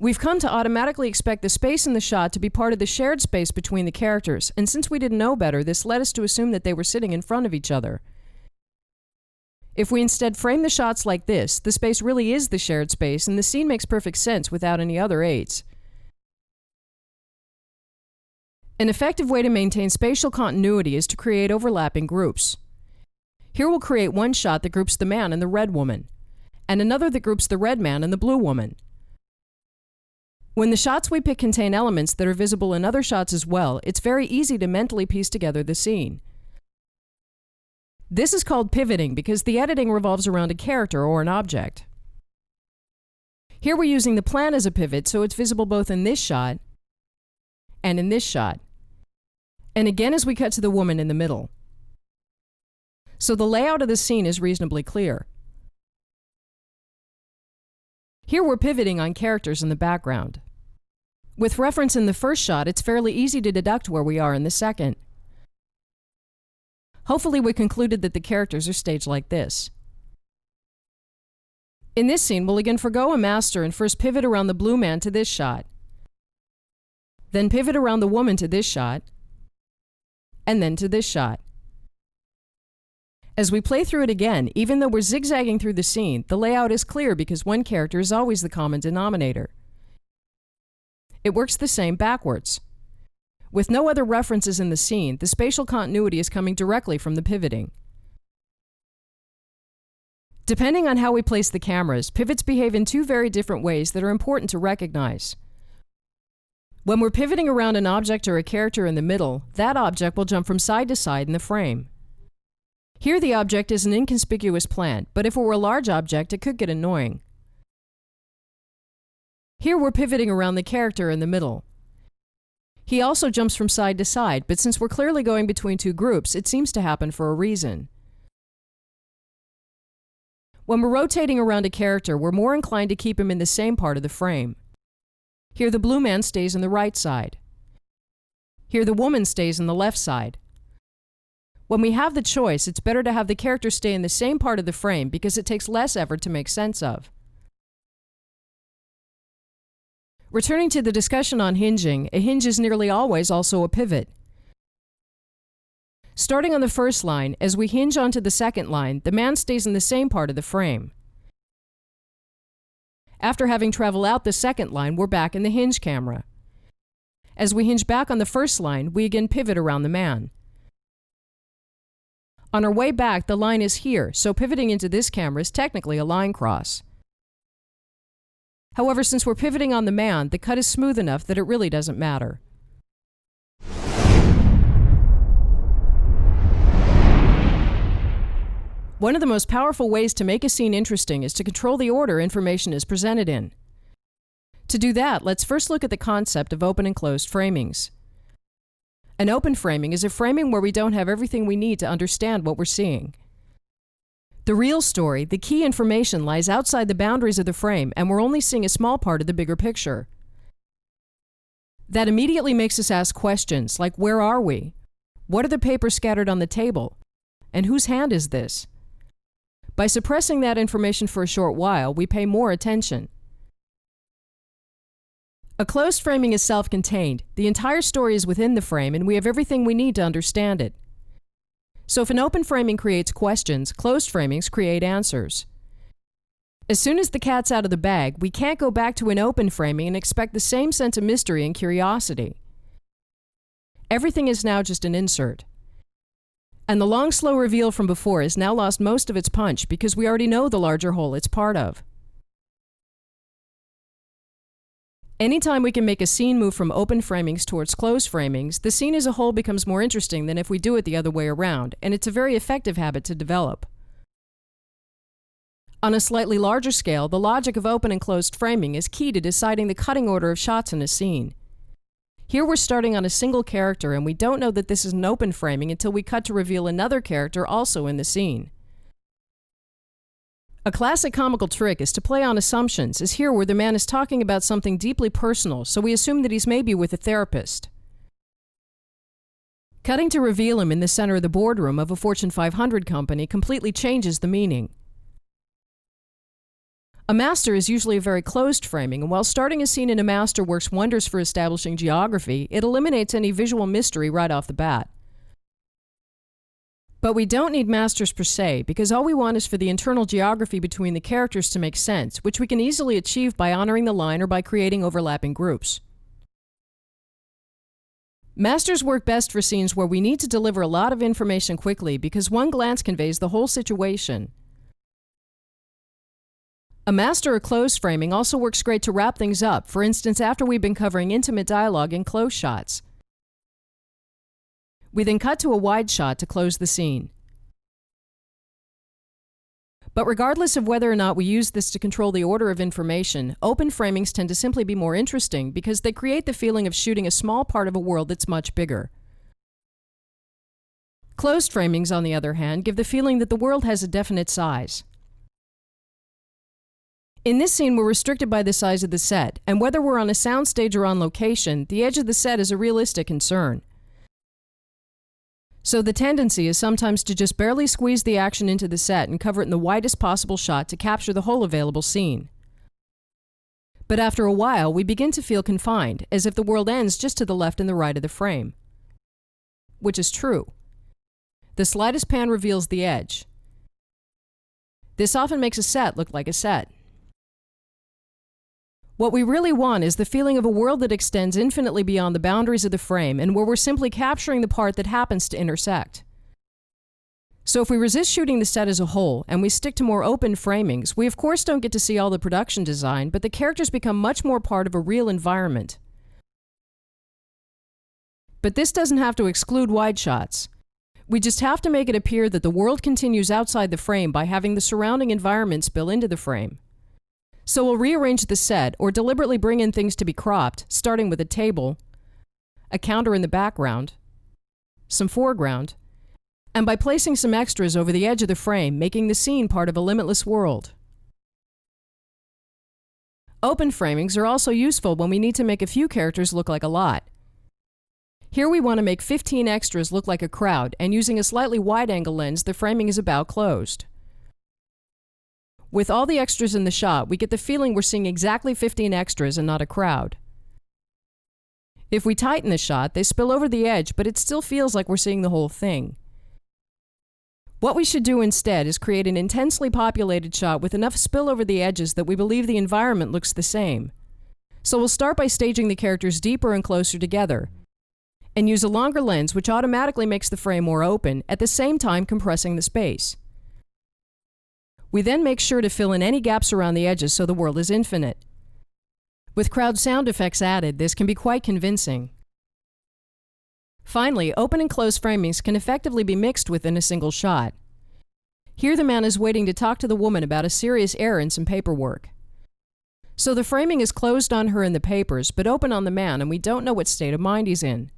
[SPEAKER 1] We've come to automatically expect the space in the shot to be part of the shared space between the characters, and since we didn't know better, this led us to assume that they were sitting in front of each other. If we instead frame the shots like this, the space really is the shared space and the scene makes perfect sense without any other aids. An effective way to maintain spatial continuity is to create overlapping groups. Here we'll create one shot that groups the man and the red woman, and another that groups the red man and the blue woman. When the shots we pick contain elements that are visible in other shots as well, it's very easy to mentally piece together the scene. This is called pivoting because the editing revolves around a character or an object. Here we're using the plan as a pivot, so it's visible both in this shot and in this shot. And again as we cut to the woman in the middle. So the layout of the scene is reasonably clear. Here we're pivoting on characters in the background. With reference in the first shot, it's fairly easy to deduct where we are in the second. Hopefully we concluded that the characters are staged like this. In this scene, we'll again forgo a master and first pivot around the blue man to this shot. Then pivot around the woman to this shot, and then to this shot. As we play through it again, even though we're zigzagging through the scene, the layout is clear because one character is always the common denominator. It works the same backwards. With no other references in the scene, the spatial continuity is coming directly from the pivoting. Depending on how we place the cameras, pivots behave in two very different ways that are important to recognize. When we're pivoting around an object or a character in the middle, that object will jump from side to side in the frame. Here the object is an inconspicuous plant, but if it were a large object, it could get annoying. Here we're pivoting around the character in the middle. He also jumps from side to side, but since we're clearly going between two groups, it seems to happen for a reason. When we're rotating around a character, we're more inclined to keep him in the same part of the frame. Here the blue man stays on the right side. Here the woman stays on the left side. When we have the choice, it's better to have the character stay in the same part of the frame because it takes less effort to make sense of. Returning to the discussion on hinging, a hinge is nearly always also a pivot. Starting on the first line, as we hinge onto the second line, the man stays in the same part of the frame. After having traveled out the second line, we're back in the hinge camera. As we hinge back on the first line, we again pivot around the man. On our way back, the line is here, so pivoting into this camera is technically a line cross. However, since we're pivoting on the man, the cut is smooth enough that it really doesn't matter. One of the most powerful ways to make a scene interesting is to control the order information is presented in. To do that, let's first look at the concept of open and closed framings. An open framing is a framing where we don't have everything we need to understand what we're seeing. The real story, the key information, lies outside the boundaries of the frame, and we're only seeing a small part of the bigger picture. That immediately makes us ask questions like, where are we? What are the papers scattered on the table? And whose hand is this? By suppressing that information for a short while, we pay more attention. A closed framing is self-contained. The entire story is within the frame, and we have everything we need to understand it. So if an open framing creates questions, closed framings create answers. As soon as the cat's out of the bag, we can't go back to an open framing and expect the same sense of mystery and curiosity. Everything is now just an insert. And the long, slow reveal from before has now lost most of its punch because we already know the larger whole it's part of. Anytime we can make a scene move from open framings towards closed framings, the scene as a whole becomes more interesting than if we do it the other way around, and it's a very effective habit to develop. On a slightly larger scale, the logic of open and closed framing is key to deciding the cutting order of shots in a scene. Here we're starting on a single character, and we don't know that this is an open framing until we cut to reveal another character also in the scene. A classic comical trick is to play on assumptions, as here where the man is talking about something deeply personal, so we assume that he's maybe with a therapist. Cutting to reveal him in the center of the boardroom of a Fortune 500 company completely changes the meaning. A master is usually a very closed framing, and while starting a scene in a master works wonders for establishing geography, it eliminates any visual mystery right off the bat. But we don't need masters per se, because all we want is for the internal geography between the characters to make sense, which we can easily achieve by honoring the line or by creating overlapping groups. Masters work best for scenes where we need to deliver a lot of information quickly because one glance conveys the whole situation. A master or closed framing also works great to wrap things up, for instance after we've been covering intimate dialogue in close shots. We then cut to a wide shot to close the scene. But regardless of whether or not we use this to control the order of information, open framings tend to simply be more interesting because they create the feeling of shooting a small part of a world that's much bigger. Closed framings, on the other hand, give the feeling that the world has a definite size. In this scene, we're restricted by the size of the set, and whether we're on a soundstage or on location, the edge of the set is a realistic concern. So the tendency is sometimes to just barely squeeze the action into the set and cover it in the widest possible shot to capture the whole available scene. But after a while, we begin to feel confined, as if the world ends just to the left and the right of the frame. Which is true. The slightest pan reveals the edge. This often makes a set look like a set. What we really want is the feeling of a world that extends infinitely beyond the boundaries of the frame and where we're simply capturing the part that happens to intersect. So if we resist shooting the set as a whole and we stick to more open framings, we of course don't get to see all the production design, but the characters become much more part of a real environment. But this doesn't have to exclude wide shots. We just have to make it appear that the world continues outside the frame by having the surrounding environment spill into the frame. So we'll rearrange the set or deliberately bring in things to be cropped, starting with a table, a counter in the background, some foreground, and by placing some extras over the edge of the frame, making the scene part of a limitless world. Open framings are also useful when we need to make a few characters look like a lot. Here we want to make 15 extras look like a crowd, and using a slightly wide-angle lens, the framing is about closed. With all the extras in the shot, we get the feeling we're seeing exactly 15 extras and not a crowd. If we tighten the shot, they spill over the edge, but it still feels like we're seeing the whole thing. What we should do instead is create an intensely populated shot with enough spill over the edges that we believe the environment looks the same. So we'll start by staging the characters deeper and closer together, and use a longer lens which automatically makes the frame more open, at the same time compressing the space. We then make sure to fill in any gaps around the edges so the world is infinite. With crowd sound effects added, this can be quite convincing. Finally, open and closed framings can effectively be mixed within a single shot. Here the man is waiting to talk to the woman about a serious error in some paperwork. So the framing is closed on her in the papers, but open on the man, and we don't know what state of mind he's in.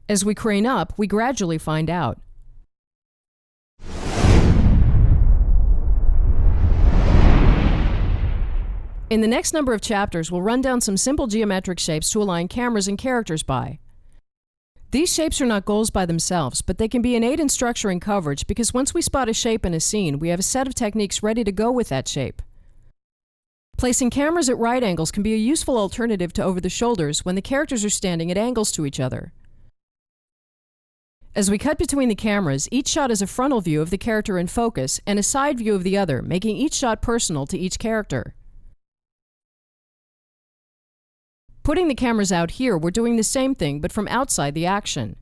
[SPEAKER 1] As we crane up, we gradually find out. In the next number of chapters, we'll run down some simple geometric shapes to align cameras and characters by. These shapes are not goals by themselves, but they can be an aid in structuring coverage because once we spot a shape in a scene, we have a set of techniques ready to go with that shape. Placing cameras at right angles can be a useful alternative to over the shoulders when the characters are standing at angles to each other. As we cut between the cameras, each shot is a frontal view of the character in focus and a side view of the other, making each shot personal to each character. Putting the cameras out here, we're doing the same thing, but from outside the action.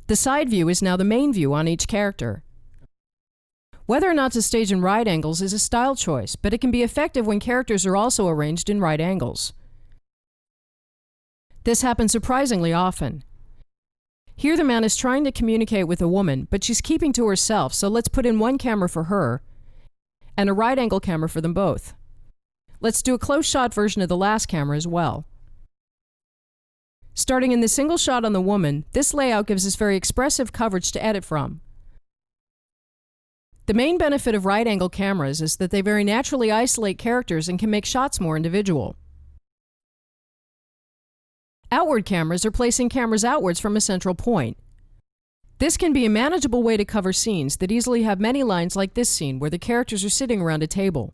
[SPEAKER 1] The side view is now the main view on each character. Whether or not to stage in right angles is a style choice, but it can be effective when characters are also arranged in right angles. This happens surprisingly often. Here the man is trying to communicate with a woman, but she's keeping to herself, so let's put in one camera for her and a right angle camera for them both. Let's do a close shot version of the last camera as well. Starting in the single shot on the woman, this layout gives us very expressive coverage to edit from. The main benefit of right angle cameras is that they very naturally isolate characters and can make shots more individual. Outward cameras are placing cameras outwards from a central point. This can be a manageable way to cover scenes that easily have many lines like this scene where the characters are sitting around a table.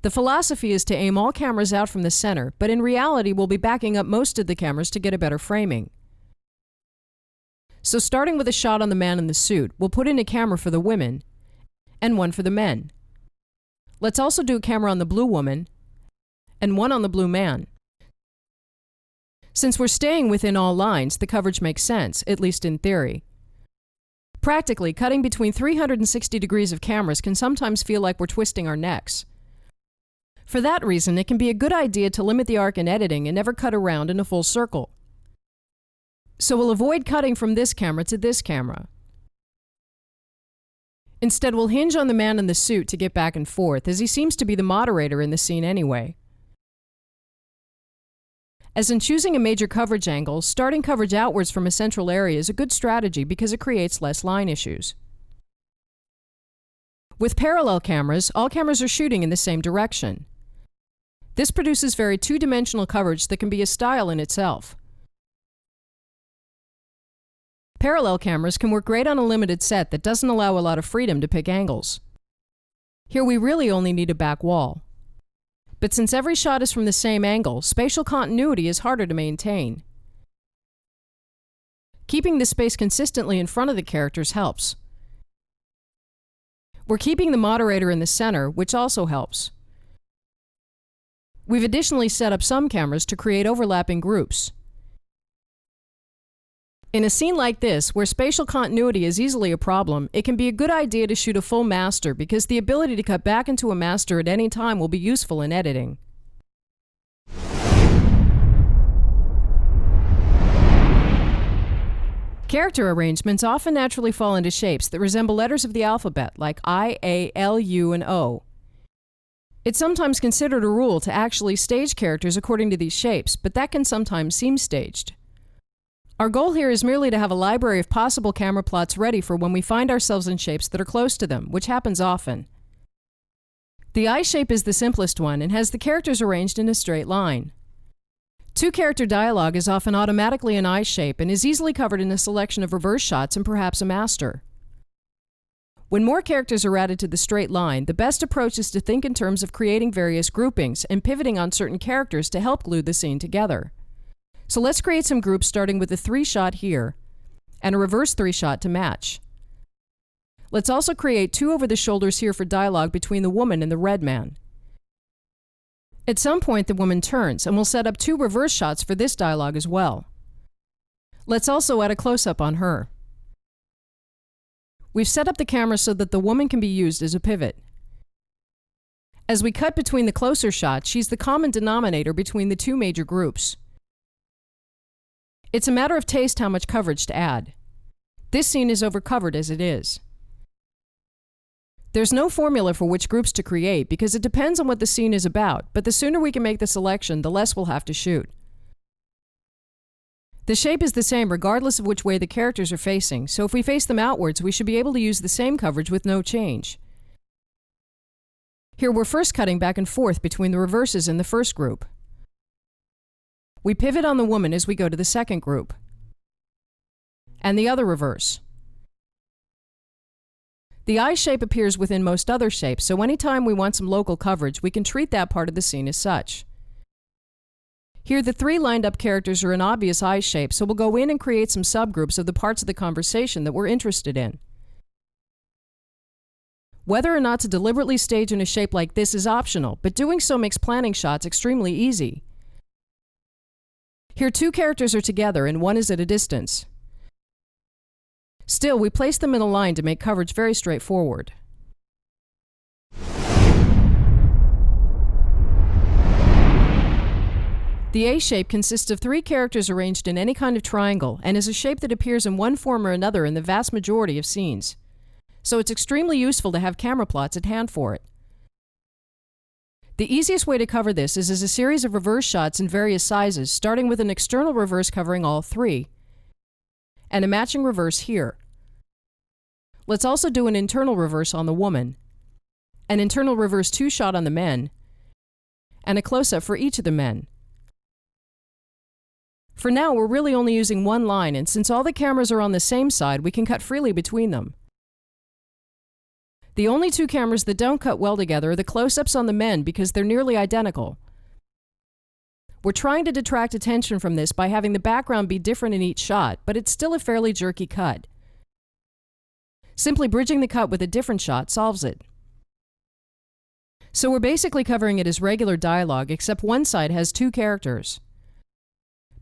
[SPEAKER 1] The philosophy is to aim all cameras out from the center, but in reality we'll be backing up most of the cameras to get a better framing. So starting with a shot on the man in the suit, we'll put in a camera for the women and one for the men. Let's also do a camera on the blue woman and one on the blue man. Since we're staying within all lines, the coverage makes sense, at least in theory. Practically, cutting between 360 degrees of cameras can sometimes feel like we're twisting our necks. For that reason, it can be a good idea to limit the arc in editing and never cut around in a full circle. So we'll avoid cutting from this camera to this camera. Instead, we'll hinge on the man in the suit to get back and forth, as he seems to be the moderator in the scene anyway. As in choosing a major coverage angle, starting coverage outwards from a central area is a good strategy because it creates less line issues. With parallel cameras, all cameras are shooting in the same direction. This produces very two-dimensional coverage that can be a style in itself. Parallel cameras can work great on a limited set that doesn't allow a lot of freedom to pick angles. Here we really only need a back wall. But since every shot is from the same angle, spatial continuity is harder to maintain. Keeping the space consistently in front of the characters helps. We're keeping the moderator in the center, which also helps. We've additionally set up some cameras to create overlapping groups. In a scene like this, where spatial continuity is easily a problem, it can be a good idea to shoot a full master because the ability to cut back into a master at any time will be useful in editing. Character arrangements often naturally fall into shapes that resemble letters of the alphabet, like I, A, L, U, and O. It's sometimes considered a rule to actually stage characters according to these shapes, but that can sometimes seem staged. Our goal here is merely to have a library of possible camera plots ready for when we find ourselves in shapes that are close to them, which happens often. The I shape is the simplest one and has the characters arranged in a straight line. Two-character dialogue is often automatically an I shape and is easily covered in a selection of reverse shots and perhaps a master. When more characters are added to the straight line, the best approach is to think in terms of creating various groupings and pivoting on certain characters to help glue the scene together. So let's create some groups starting with a 3-shot here and a reverse 3-shot to match. Let's also create 2 over the shoulders here for dialogue between the woman and the red man. At some point, the woman turns, and we'll set up 2 reverse shots for this dialogue as well. Let's also add a close-up on her. We've set up the camera so that the woman can be used as a pivot. As we cut between the closer shots, she's the common denominator between the 2 major groups. It's a matter of taste how much coverage to add. This scene is overcovered as it is. There's no formula for which groups to create because it depends on what the scene is about, but the sooner we can make the selection, the less we'll have to shoot. The shape is the same regardless of which way the characters are facing, so if we face them outwards, we should be able to use the same coverage with no change. Here we're first cutting back and forth between the reverses in the first group. We pivot on the woman as we go to the second group, and the other reverse. The I shape appears within most other shapes, so anytime we want some local coverage, we can treat that part of the scene as such. Here, the 3 lined up characters are an obvious I shape, so we'll go in and create some subgroups of the parts of the conversation that we're interested in. Whether or not to deliberately stage in a shape like this is optional, but doing so makes planning shots extremely easy. Here, 2 characters are together and 1 is at a distance. Still, we place them in a line to make coverage very straightforward. The A shape consists of 3 characters arranged in any kind of triangle and is a shape that appears in one form or another in the vast majority of scenes. So it's extremely useful to have camera plots at hand for it. The easiest way to cover this is as a series of reverse shots in various sizes, starting with an external reverse covering all 3. And a matching reverse here. Let's also do an internal reverse on the woman, an internal reverse 2-shot on the men, and a close-up for each of the men. For now, we're really only using 1 line, and since all the cameras are on the same side, we can cut freely between them. The only 2 cameras that don't cut well together are the close-ups on the men because they're nearly identical. We're trying to detract attention from this by having the background be different in each shot, but it's still a fairly jerky cut. Simply bridging the cut with a different shot solves it. So we're basically covering it as regular dialogue, except one side has 2 characters.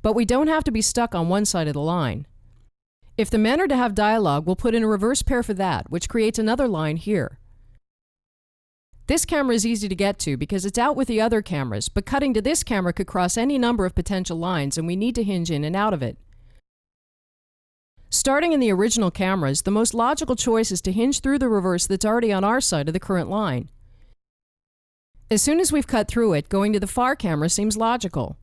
[SPEAKER 1] But we don't have to be stuck on one side of the line. If the men are to have dialogue, we'll put in a reverse pair for that, which creates another line here. This camera is easy to get to because it's out with the other cameras, but cutting to this camera could cross any number of potential lines and we need to hinge in and out of it. Starting in the original cameras, the most logical choice is to hinge through the reverse that's already on our side of the current line. As soon as we've cut through it, going to the far camera seems logical.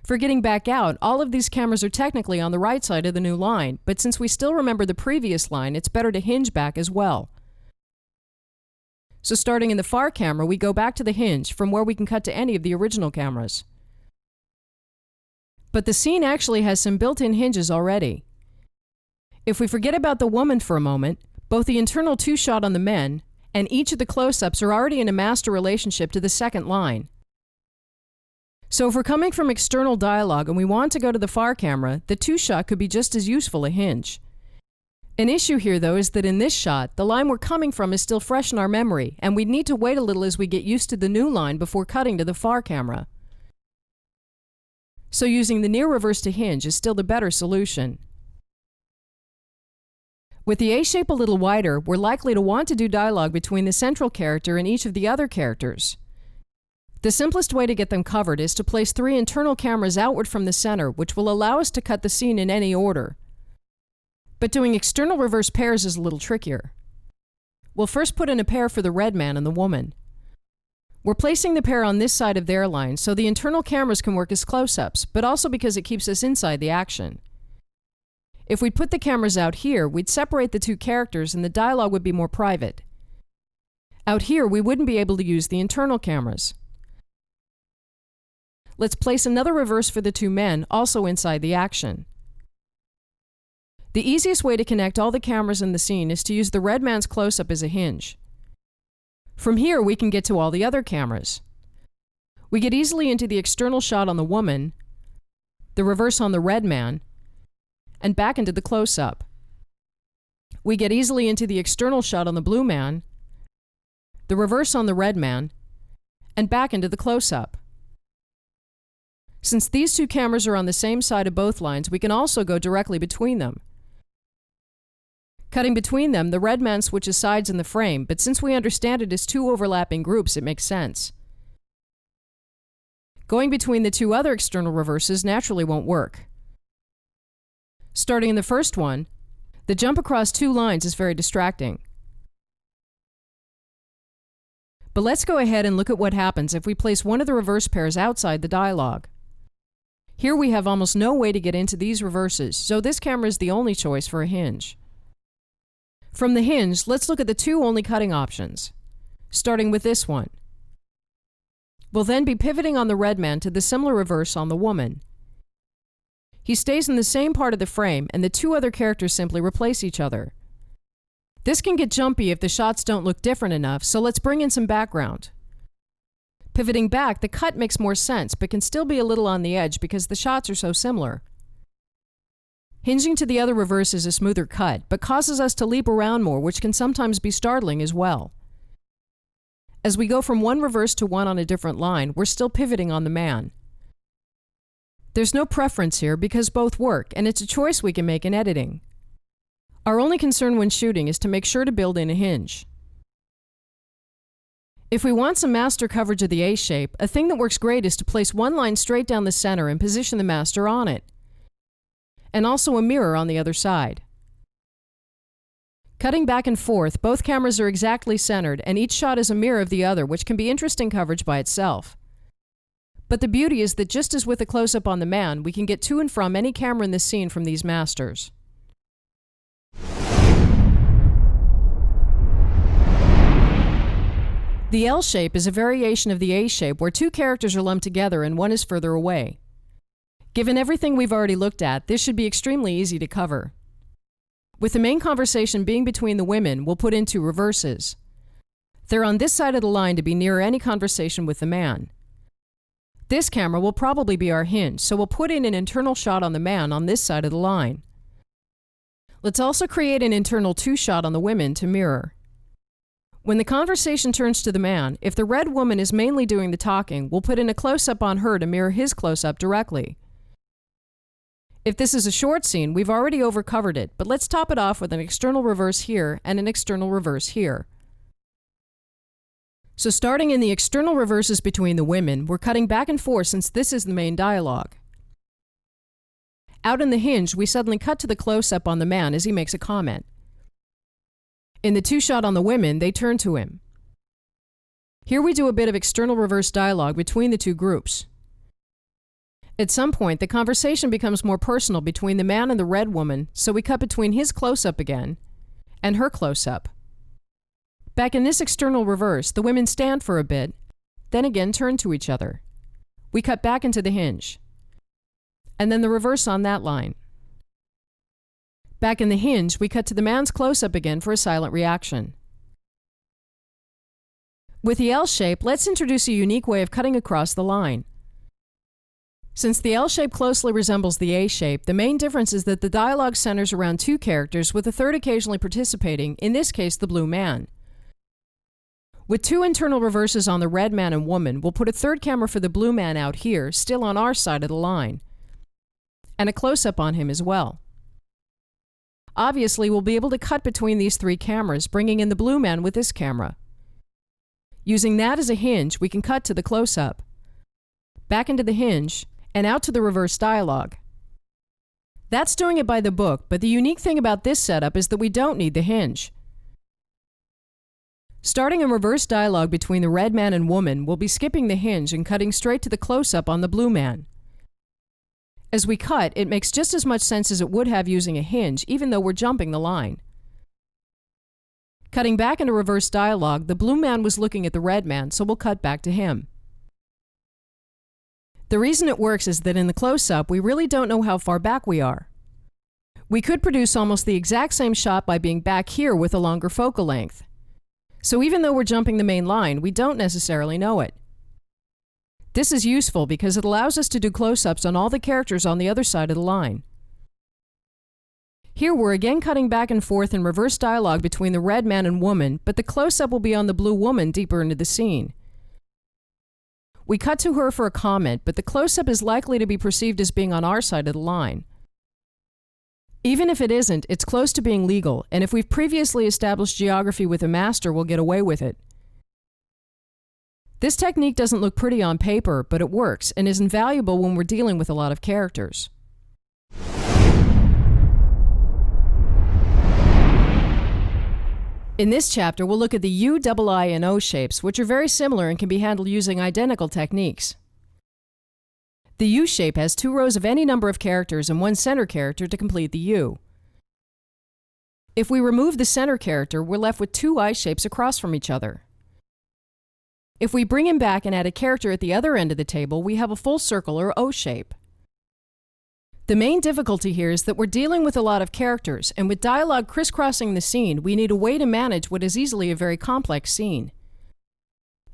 [SPEAKER 1] For getting back out, all of these cameras are technically on the right side of the new line, but since we still remember the previous line, it's better to hinge back as well. So starting in the far camera, we go back to the hinge from where we can cut to any of the original cameras. But the scene actually has some built-in hinges already. If we forget about the woman for a moment, both the internal 2-shot on the men and each of the close-ups are already in a master relationship to the second line. So if we're coming from external dialogue and we want to go to the far camera, the 2-shot could be just as useful a hinge. An issue here, though, is that in this shot, the line we're coming from is still fresh in our memory, and we'd need to wait a little as we get used to the new line before cutting to the far camera. So using the near reverse to hinge is still the better solution. With the A shape a little wider, we're likely to want to do dialogue between the central character and each of the other characters. The simplest way to get them covered is to place 3 internal cameras outward from the center, which will allow us to cut the scene in any order. But doing external reverse pairs is a little trickier. We'll first put in a pair for the red man and the woman. We're placing the pair on this side of their line so the internal cameras can work as close-ups, but also because it keeps us inside the action. If we'd put the cameras out here, we'd separate the 2 characters and the dialogue would be more private. Out here, we wouldn't be able to use the internal cameras. Let's place another reverse for the 2 men, also inside the action. The easiest way to connect all the cameras in the scene is to use the red man's close-up as a hinge. From here, we can get to all the other cameras. We get easily into the external shot on the woman, the reverse on the red man, and back into the close-up. We get easily into the external shot on the blue man, the reverse on the red man, and back into the close-up. Since these 2 cameras are on the same side of both lines, we can also go directly between them. Cutting between them, the red man switches sides in the frame, but since we understand it as 2 overlapping groups, it makes sense. Going between the 2 other external reverses naturally won't work. Starting in the first one, the jump across 2 lines is very distracting. But let's go ahead and look at what happens if we place one of the reverse pairs outside the dialogue. Here we have almost no way to get into these reverses, so this camera is the only choice for a hinge. From the hinge, let's look at the 2 only cutting options, starting with this one. We'll then be pivoting on the red man to the similar reverse on the woman. He stays in the same part of the frame, and the 2 other characters simply replace each other. This can get jumpy if the shots don't look different enough, so let's bring in some background. Pivoting back, the cut makes more sense, but can still be a little on the edge because the shots are so similar. Hinging to the other reverse is a smoother cut, but causes us to leap around more, which can sometimes be startling as well. As we go from one reverse to one on a different line, we're still pivoting on the man. There's no preference here because both work, and it's a choice we can make in editing. Our only concern when shooting is to make sure to build in a hinge. If we want some master coverage of the A shape, a thing that works great is to place one line straight down the center and position the master on it, and also a mirror on the other side. Cutting back and forth, both cameras are exactly centered, and each shot is a mirror of the other, which can be interesting coverage by itself. But the beauty is that just as with a close-up on the man, we can get to and from any camera in the scene from these masters. The L shape is a variation of the A shape where 2 characters are lumped together and one is further away. Given everything we've already looked at, this should be extremely easy to cover. With the main conversation being between the women, we'll put in 2 reverses. They're on this side of the line to be nearer any conversation with the man. This camera will probably be our hinge, so we'll put in an internal shot on the man on this side of the line. Let's also create an internal 2 shot on the women to mirror. When the conversation turns to the man, if the red woman is mainly doing the talking, we'll put in a close-up on her to mirror his close-up directly. If this is a short scene, we've already overcovered it, but let's top it off with an external reverse here and an external reverse here. So starting in the external reverses between the women, we're cutting back and forth since this is the main dialogue. Out in the hinge, we suddenly cut to the close-up on the man as he makes a comment. In the 2 shot on the women, they turn to him. Here we do a bit of external reverse dialogue between the 2 groups. At some point, the conversation becomes more personal between the man and the red woman, so we cut between his close-up again and her close-up. Back in this external reverse, the women stand for a bit, then again turn to each other. We cut back into the hinge, and then the reverse on that line. Back in the hinge, we cut to the man's close-up again for a silent reaction. With the L shape, let's introduce a unique way of cutting across the line. Since the L shape closely resembles the A shape, the main difference is that the dialogue centers around two characters with a third occasionally participating, in this case the blue man. With two internal reverses on the red man and woman, we'll put a third camera for the blue man out here, still on our side of the line, and a close-up on him as well. Obviously, we'll be able to cut between these three cameras, bringing in the blue man with this camera. Using that as a hinge, we can cut to the close-up, back into the hinge, and out to the reverse dialogue. That's doing it by the book, but the unique thing about this setup is that we don't need the hinge. Starting a reverse dialogue between the red man and woman, we'll be skipping the hinge and cutting straight to the close-up on the blue man. As we cut, it makes just as much sense as it would have using a hinge, even though we're jumping the line. Cutting back into reverse dialogue, the blue man was looking at the red man, so we'll cut back to him. The reason it works is that in the close-up, we really don't know how far back we are. We could produce almost the exact same shot by being back here with a longer focal length. So even though we're jumping the main line, we don't necessarily know it. This is useful because it allows us to do close-ups on all the characters on the other side of the line. Here we're again cutting back and forth in reverse dialogue between the red man and woman, but the close-up will be on the blue woman deeper into the scene. We cut to her for a comment, but the close-up is likely to be perceived as being on our side of the line. Even if it isn't, it's close to being legal, and if we've previously established geography with a master, we'll get away with it. This technique doesn't look pretty on paper, but it works and is invaluable when we're dealing with a lot of characters. In this chapter, we'll look at the U, I, and O shapes, which are very similar and can be handled using identical techniques. The U shape has two rows of any number of characters and one center character to complete the U. If we remove the center character, we're left with two I shapes across from each other. If we bring him back and add a character at the other end of the table, we have a full circle or O shape. The main difficulty here is that we're dealing with a lot of characters, and with dialogue crisscrossing the scene, we need a way to manage what is easily a very complex scene.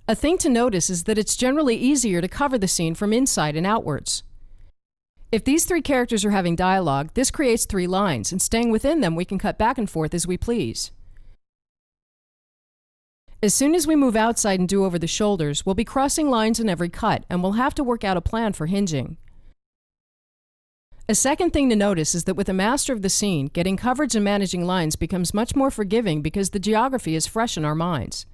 [SPEAKER 1] A thing to notice is that it's generally easier to cover the scene from inside and outwards. If these three characters are having dialogue, this creates three lines, and staying within them we can cut back and forth as we please. As soon as we move outside and do over the shoulders, we'll be crossing lines in every cut, and we'll have to work out a plan for hinging. A second thing to notice is that with a master of the scene, getting coverage and managing lines becomes much more forgiving because the geography is fresh in our minds.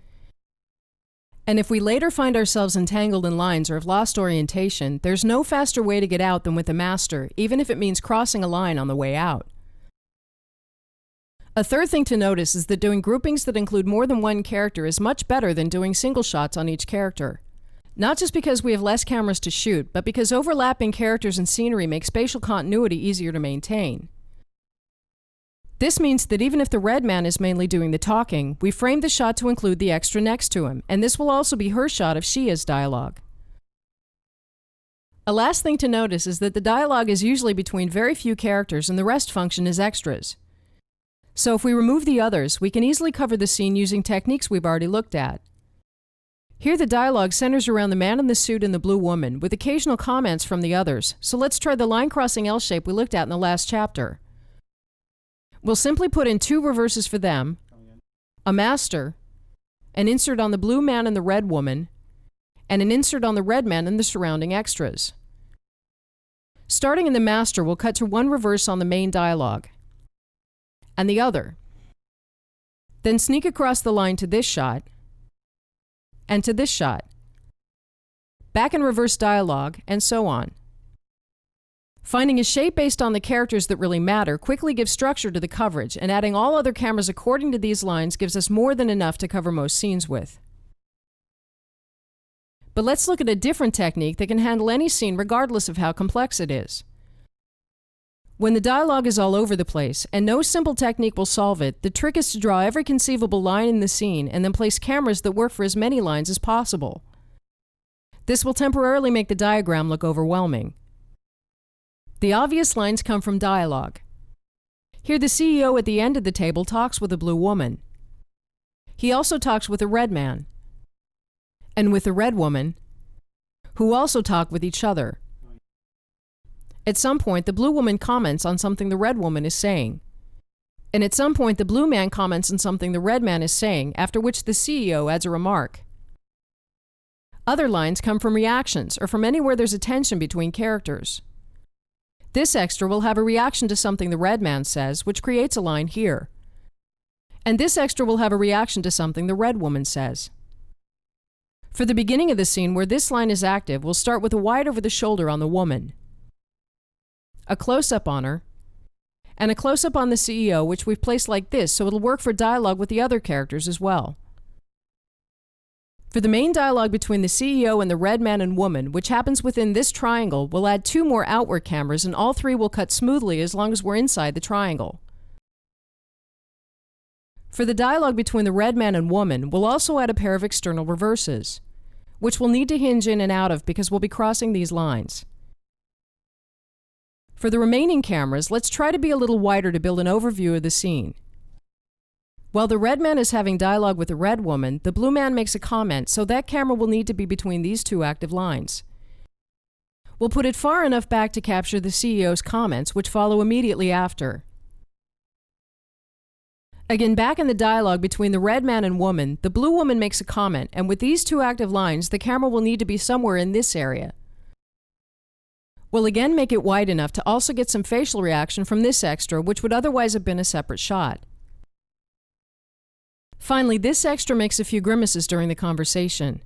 [SPEAKER 1] And if we later find ourselves entangled in lines or have lost orientation, there's no faster way to get out than with a master, even if it means crossing a line on the way out. A third thing to notice is that doing groupings that include more than one character is much better than doing single shots on each character. Not just because we have less cameras to shoot, but because overlapping characters and scenery makes spatial continuity easier to maintain. This means that even if the red man is mainly doing the talking, we frame the shot to include the extra next to him, and this will also be her shot if she has dialogue. A last thing to notice is that the dialogue is usually between very few characters and the rest function as extras. So if we remove the others, we can easily cover the scene using techniques we've already looked at. Here the dialogue centers around the man in the suit and the blue woman, with occasional comments from the others, so let's try the line-crossing L shape we looked at in the last chapter. We'll simply put in two reverses for them, a master, an insert on the blue man and the red woman, and an insert on the red man and the surrounding extras. Starting in the master, we'll cut to one reverse on the main dialogue, and the other. Then sneak across the line to this shot, and to this shot, back in reverse dialogue, and so on. Finding a shape based on the characters that really matter quickly gives structure to the coverage, and adding all other cameras according to these lines gives us more than enough to cover most scenes with. But let's look at a different technique that can handle any scene regardless of how complex it is. When the dialogue is all over the place, and no simple technique will solve it, the trick is to draw every conceivable line in the scene and then place cameras that work for as many lines as possible. This will temporarily make the diagram look overwhelming. The obvious lines come from dialogue. Here the CEO at the end of the table talks with a blue woman. He also talks with a red man, and with the red woman, who also talk with each other. At some point, the blue woman comments on something the red woman is saying. And at some point, the blue man comments on something the red man is saying, after which the CEO adds a remark. Other lines come from reactions, or from anywhere there's a tension between characters. This extra will have a reaction to something the red man says, which creates a line here. And this extra will have a reaction to something the red woman says. For the beginning of the scene where this line is active, we'll start with a wide over the shoulder on the woman, a close-up on her, and a close-up on the CEO, which we've placed like this so it'll work for dialogue with the other characters as well. For the main dialogue between the CEO and the red man and woman, which happens within this triangle, we'll add 2 more outward cameras, and all 3 will cut smoothly as long as we're inside the triangle. For the dialogue between the red man and woman, we'll also add a pair of external reverses, which we'll need to hinge in and out of because we'll be crossing these lines. For the remaining cameras, let's try to be a little wider to build an overview of the scene. While the red man is having dialogue with the red woman, the blue man makes a comment, so that camera will need to be between these 2 active lines. We'll put it far enough back to capture the CEO's comments, which follow immediately after. Again, back in the dialogue between the red man and woman, the blue woman makes a comment, and with these 2 active lines, the camera will need to be somewhere in this area. We'll again make it wide enough to also get some facial reaction from this extra, which would otherwise have been a separate shot. Finally, this extra makes a few grimaces during the conversation.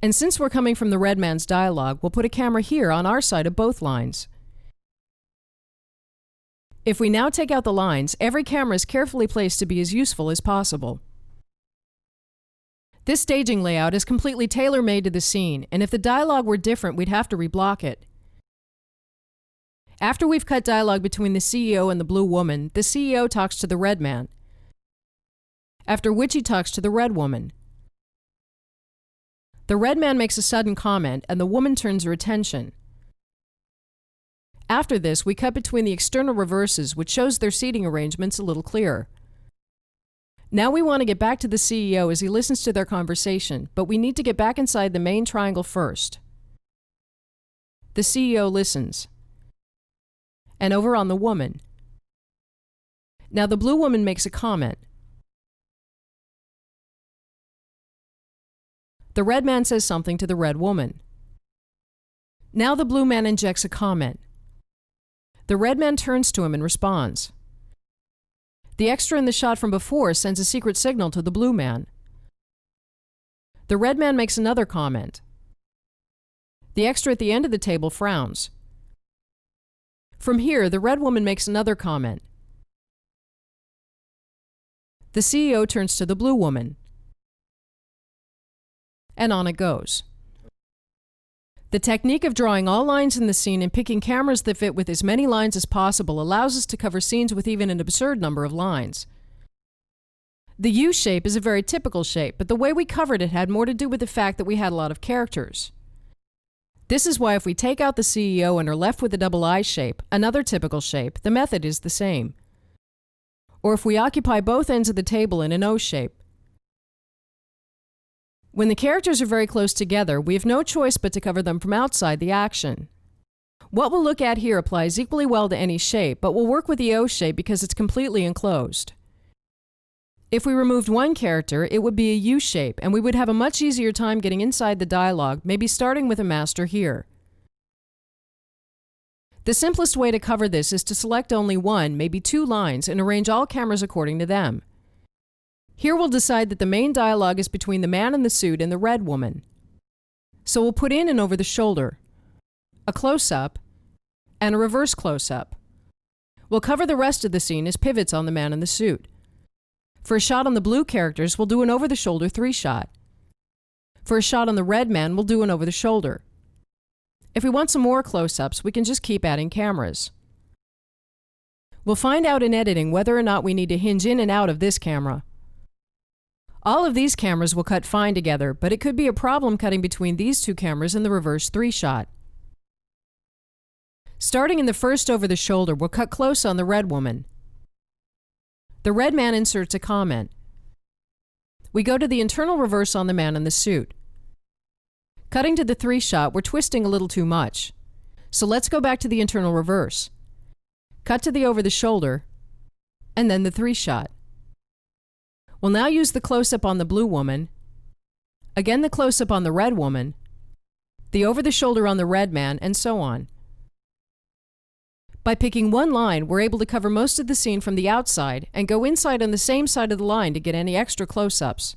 [SPEAKER 1] And since we're coming from the red man's dialogue, we'll put a camera here on our side of both lines. If we now take out the lines, every camera is carefully placed to be as useful as possible. This staging layout is completely tailor-made to the scene, and if the dialogue were different, we'd have to reblock it. After we've cut dialogue between the CEO and the blue woman, the CEO talks to the red man, after which he talks to the red woman. The red man makes a sudden comment, and the woman turns her attention. After this, we cut between the external reverses, which shows their seating arrangements a little clearer. Now we want to get back to the CEO as he listens to their conversation, but we need to get back inside the main triangle first. The CEO listens. And over on the woman. Now the blue woman makes a comment. The red man says something to the red woman. Now the blue man injects a comment. The red man turns to him and responds. The extra in the shot from before sends a secret signal to the blue man. The red man makes another comment. The extra at the end of the table frowns. From here, the red woman makes another comment. The CEO turns to the blue woman. And on it goes. The technique of drawing all lines in the scene and picking cameras that fit with as many lines as possible allows us to cover scenes with even an absurd number of lines. The U shape is a very typical shape, but the way we covered it had more to do with the fact that we had a lot of characters. This is why if we take out the CEO and are left with a double I shape, another typical shape, the method is the same. Or if we occupy both ends of the table in an O shape. When the characters are very close together, we have no choice but to cover them from outside the action. What we'll look at here applies equally well to any shape, but will work with the O shape because it's completely enclosed. If we removed one character, it would be a U shape, and we would have a much easier time getting inside the dialogue, maybe starting with a master here. The simplest way to cover this is to select only 1, maybe 2 lines, and arrange all cameras according to them. Here we'll decide that the main dialogue is between the man in the suit and the red woman. So we'll put in and over the shoulder, a close-up, and a reverse close-up. We'll cover the rest of the scene as pivots on the man in the suit. For a shot on the blue characters, we'll do an over-the-shoulder 3-shot. For a shot on the red man, we'll do an over-the-shoulder. If we want some more close-ups, we can just keep adding cameras. We'll find out in editing whether or not we need to hinge in and out of this camera. All of these cameras will cut fine together, but it could be a problem cutting between these 2 cameras in the reverse 3-shot. Starting in the first over the shoulder, we'll cut close on the red woman. The red man inserts a comment. We go to the internal reverse on the man in the suit. Cutting to the 3-shot, we're twisting a little too much. So let's go back to the internal reverse. Cut to the over the shoulder, and then the 3-shot. We'll now use the close-up on the blue woman, again the close-up on the red woman, the over the shoulder on the red man, and so on. By picking one line, we're able to cover most of the scene from the outside and go inside on the same side of the line to get any extra close-ups.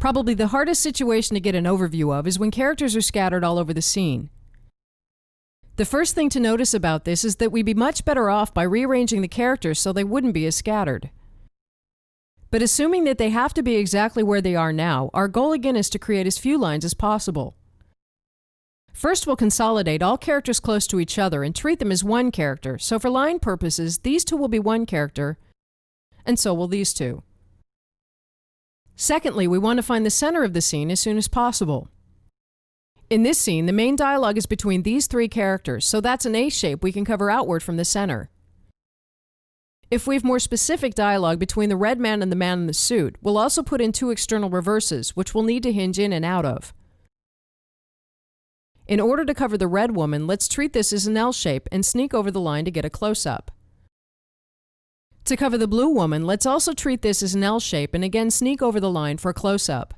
[SPEAKER 1] Probably the hardest situation to get an overview of is when characters are scattered all over the scene. The first thing to notice about this is that we'd be much better off by rearranging the characters so they wouldn't be as scattered. But assuming that they have to be exactly where they are now, our goal again is to create as few lines as possible. First, we'll consolidate all characters close to each other and treat them as one character, so for line purposes, these two will be one character, and so will these two. Secondly, we want to find the center of the scene as soon as possible. In this scene, the main dialogue is between these 3 characters, so that's an A shape we can cover outward from the center. If we have more specific dialogue between the red man and the man in the suit, we'll also put in 2 external reverses, which we'll need to hinge in and out of. In order to cover the red woman, let's treat this as an L shape and sneak over the line to get a close-up. To cover the blue woman, let's also treat this as an L shape and again sneak over the line for a close-up.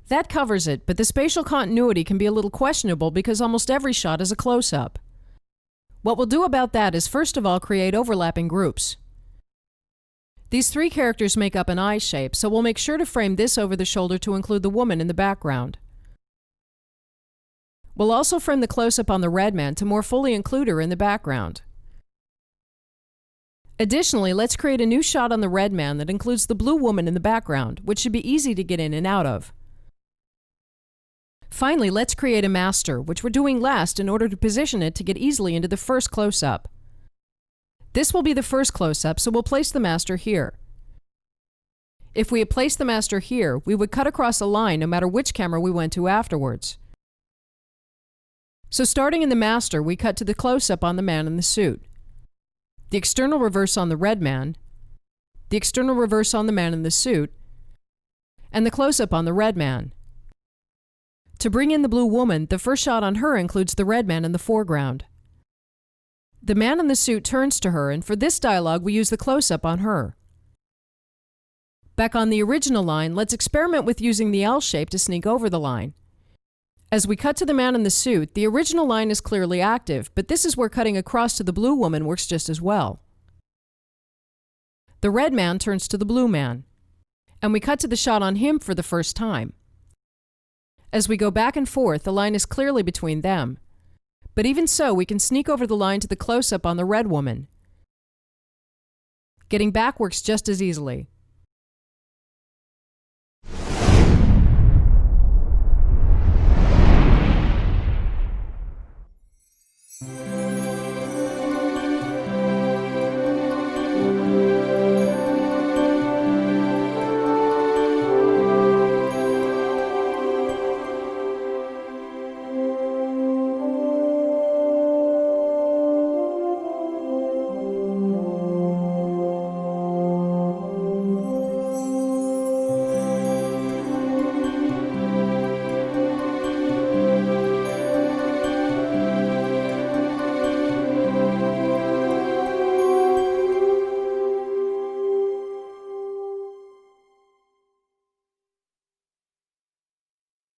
[SPEAKER 1] That covers it, but the spatial continuity can be a little questionable because almost every shot is a close-up. What we'll do about that is first of all create overlapping groups. These 3 characters make up an I shape, so we'll make sure to frame this over the shoulder to include the woman in the background. We'll also frame the close-up on the red man to more fully include her in the background. Additionally, let's create a new shot on the red man that includes the blue woman in the background, which should be easy to get in and out of. Finally, let's create a master, which we're doing last in order to position it to get easily into the first close-up. This will be the first close-up, so we'll place the master here. If we had placed the master here, we would cut across a line no matter which camera we went to afterwards. So starting in the master, we cut to the close-up on the man in the suit, the external reverse on the red man, the external reverse on the man in the suit, and the close-up on the red man. To bring in the blue woman, the first shot on her includes the red man in the foreground. The man in the suit turns to her, and for this dialogue we use the close-up on her. Back on the original line, let's experiment with using the L shape to sneak over the line. As we cut to the man in the suit, the original line is clearly active, but this is where cutting across to the blue woman works just as well. The red man turns to the blue man, and we cut to the shot on him for the first time. As we go back and forth, the line is clearly between them. But even so, we can sneak over the line to the close-up on the red woman. Getting back works just as easily.